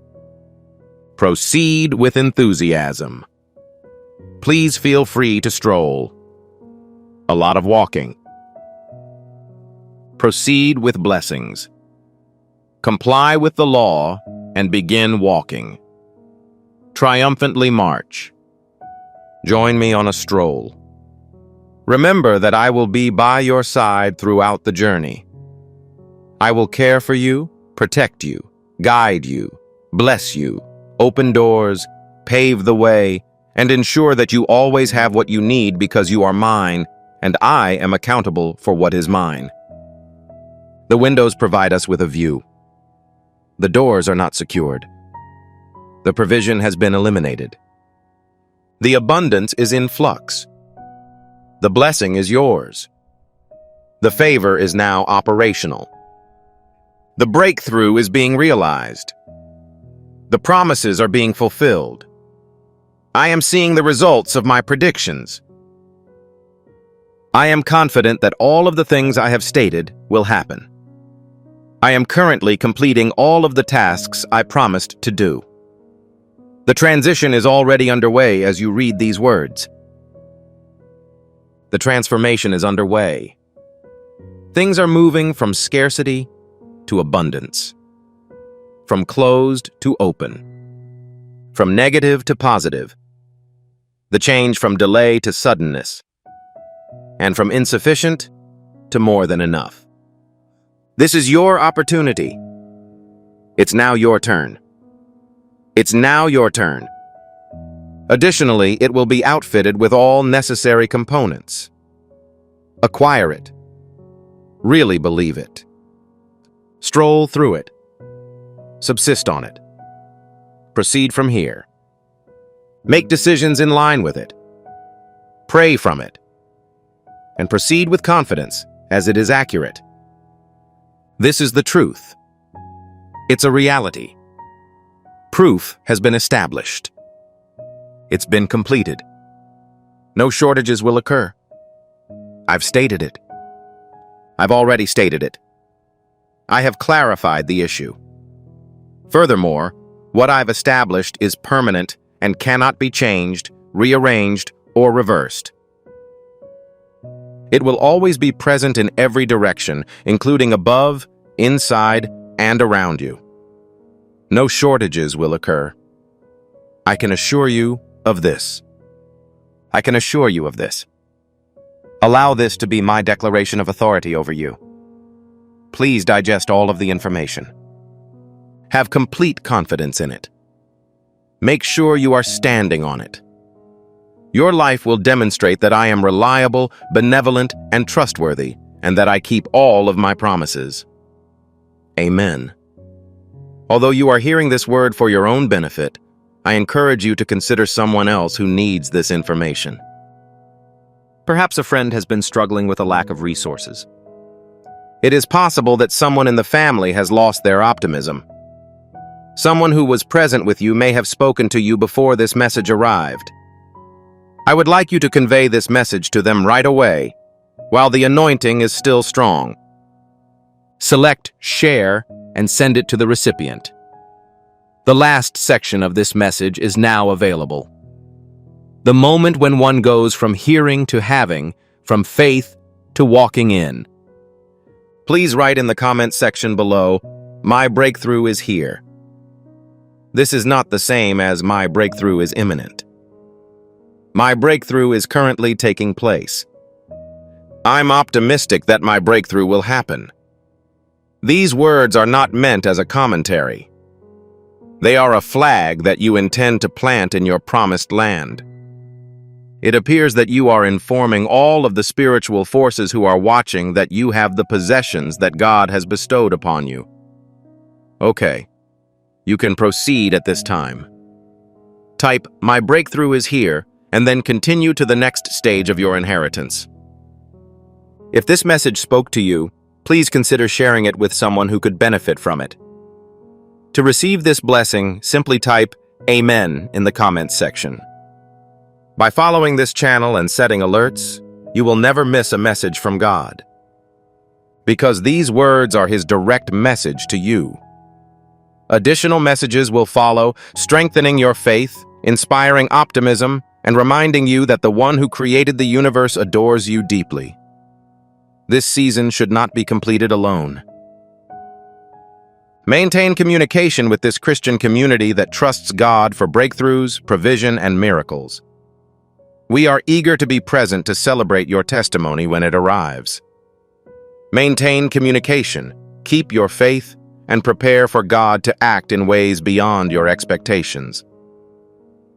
Proceed with enthusiasm. Please feel free to stroll. A lot of walking. Proceed with blessings. Comply with the law and begin walking. Triumphantly march. Join me on a stroll. Remember that I will be by your side throughout the journey. I will care for you, protect you, guide you, bless you, open doors, pave the way, and ensure that you always have what you need because you are mine, and I am accountable for what is mine. The windows provide us with a view. The doors are not secured. The provision has been eliminated. The abundance is in flux. The blessing is yours. The favor is now operational. The breakthrough is being realized. The promises are being fulfilled. I am seeing the results of my predictions. I am confident that all of the things I have stated will happen. I am currently completing all of the tasks I promised to do. The transition is already underway as you read these words. The transformation is underway. Things are moving from scarcity to abundance, from closed to open, from negative to positive, the change from delay to suddenness, and from insufficient to more than enough. This is your opportunity. It's now your turn. It's now your turn. Additionally, it will be outfitted with all necessary components. Acquire it. Really believe it. Stroll through it. Subsist on it. Proceed from here. Make decisions in line with it. Pray from it. And proceed with confidence as it is accurate. This is the truth. It's a reality. Proof has been established. It's been completed. No shortages will occur. I've stated it. I've already stated it. I have clarified the issue. Furthermore, what I've established is permanent and cannot be changed, rearranged, or reversed. It will always be present in every direction, including above, inside, and around you. No shortages will occur. I can assure you of this. I can assure you of this. Allow this to be my declaration of authority over you. Please digest all of the information. Have complete confidence in it. Make sure you are standing on it. Your life will demonstrate that I am reliable, benevolent, and trustworthy, and that I keep all of my promises. Amen. Although you are hearing this word for your own benefit, I encourage you to consider someone else who needs this information. Perhaps a friend has been struggling with a lack of resources. It is possible that someone in the family has lost their optimism. Someone who was present with you may have spoken to you before this message arrived. I would like you to convey this message to them right away, while the anointing is still strong. Select Share and send it to the recipient. The last section of this message is now available. The moment when one goes from hearing to having, from faith to walking in. Please write in the comment section below, "My breakthrough is here." This is not the same as "My breakthrough is imminent." My breakthrough is currently taking place. I'm optimistic that my breakthrough will happen. These words are not meant as a commentary. They are a flag that you intend to plant in your promised land. It appears that you are informing all of the spiritual forces who are watching that you have the possessions that God has bestowed upon you. Okay, you can proceed at this time. Type, "My breakthrough is here," and then continue to the next stage of your inheritance. If this message spoke to you, please consider sharing it with someone who could benefit from it. To receive this blessing, simply type "Amen" in the comments section. By following this channel and setting alerts, you will never miss a message from God. Because these words are His direct message to you. Additional messages will follow, strengthening your faith, inspiring optimism, and reminding you that the one who created the universe adores you deeply. This season should not be completed alone. Maintain communication with this Christian community that trusts God for breakthroughs, provision, and miracles. We are eager to be present to celebrate your testimony when it arrives. Maintain communication, keep your faith, and prepare for God to act in ways beyond your expectations.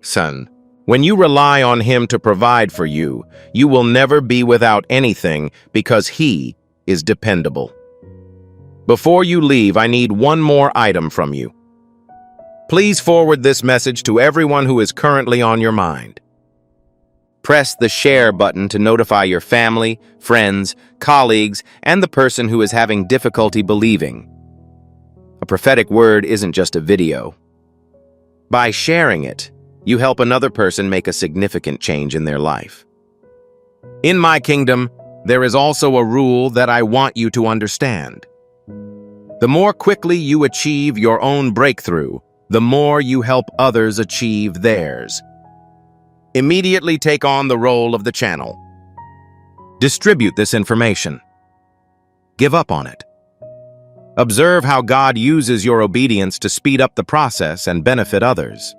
Son, when you rely on Him to provide for you, you will never be without anything because He is dependable. Before you leave, I need one more item from you. Please forward this message to everyone who is currently on your mind. Press the share button to notify your family, friends, colleagues, and the person who is having difficulty believing. A prophetic word isn't just a video. By sharing it, you help another person make a significant change in their life. In my kingdom, there is also a rule that I want you to understand. The more quickly you achieve your own breakthrough, the more you help others achieve theirs. Immediately take on the role of the channel. Distribute this information. Give up on it. Observe how God uses your obedience to speed up the process and benefit others.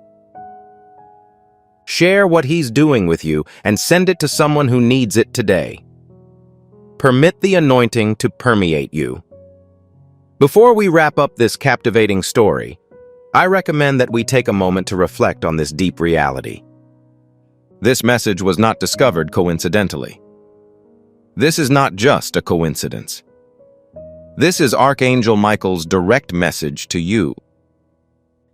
Share what He's doing with you and send it to someone who needs it today. Permit the anointing to permeate you. Before we wrap up this captivating story, I recommend that we take a moment to reflect on this deep reality. This message was not discovered coincidentally. This is not just a coincidence. This is Archangel Michael's direct message to you.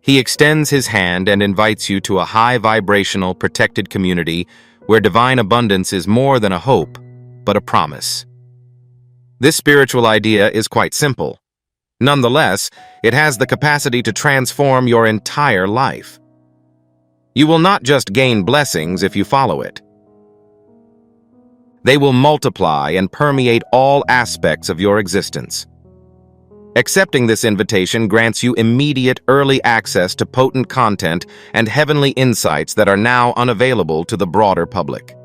He extends his hand and invites you to a high-vibrational, protected community where divine abundance is more than a hope, but a promise. This spiritual idea is quite simple. Nonetheless, it has the capacity to transform your entire life. You will not just gain blessings if you follow it. They will multiply and permeate all aspects of your existence. Accepting this invitation grants you immediate early access to potent content and heavenly insights that are now unavailable to the broader public.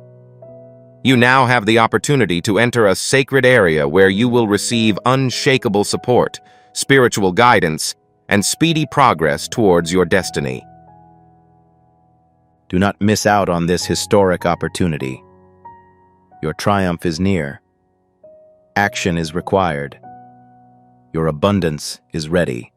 You now have the opportunity to enter a sacred area where you will receive unshakable support, spiritual guidance, and speedy progress towards your destiny. Do not miss out on this historic opportunity. Your triumph is near. Action is required. Your abundance is ready.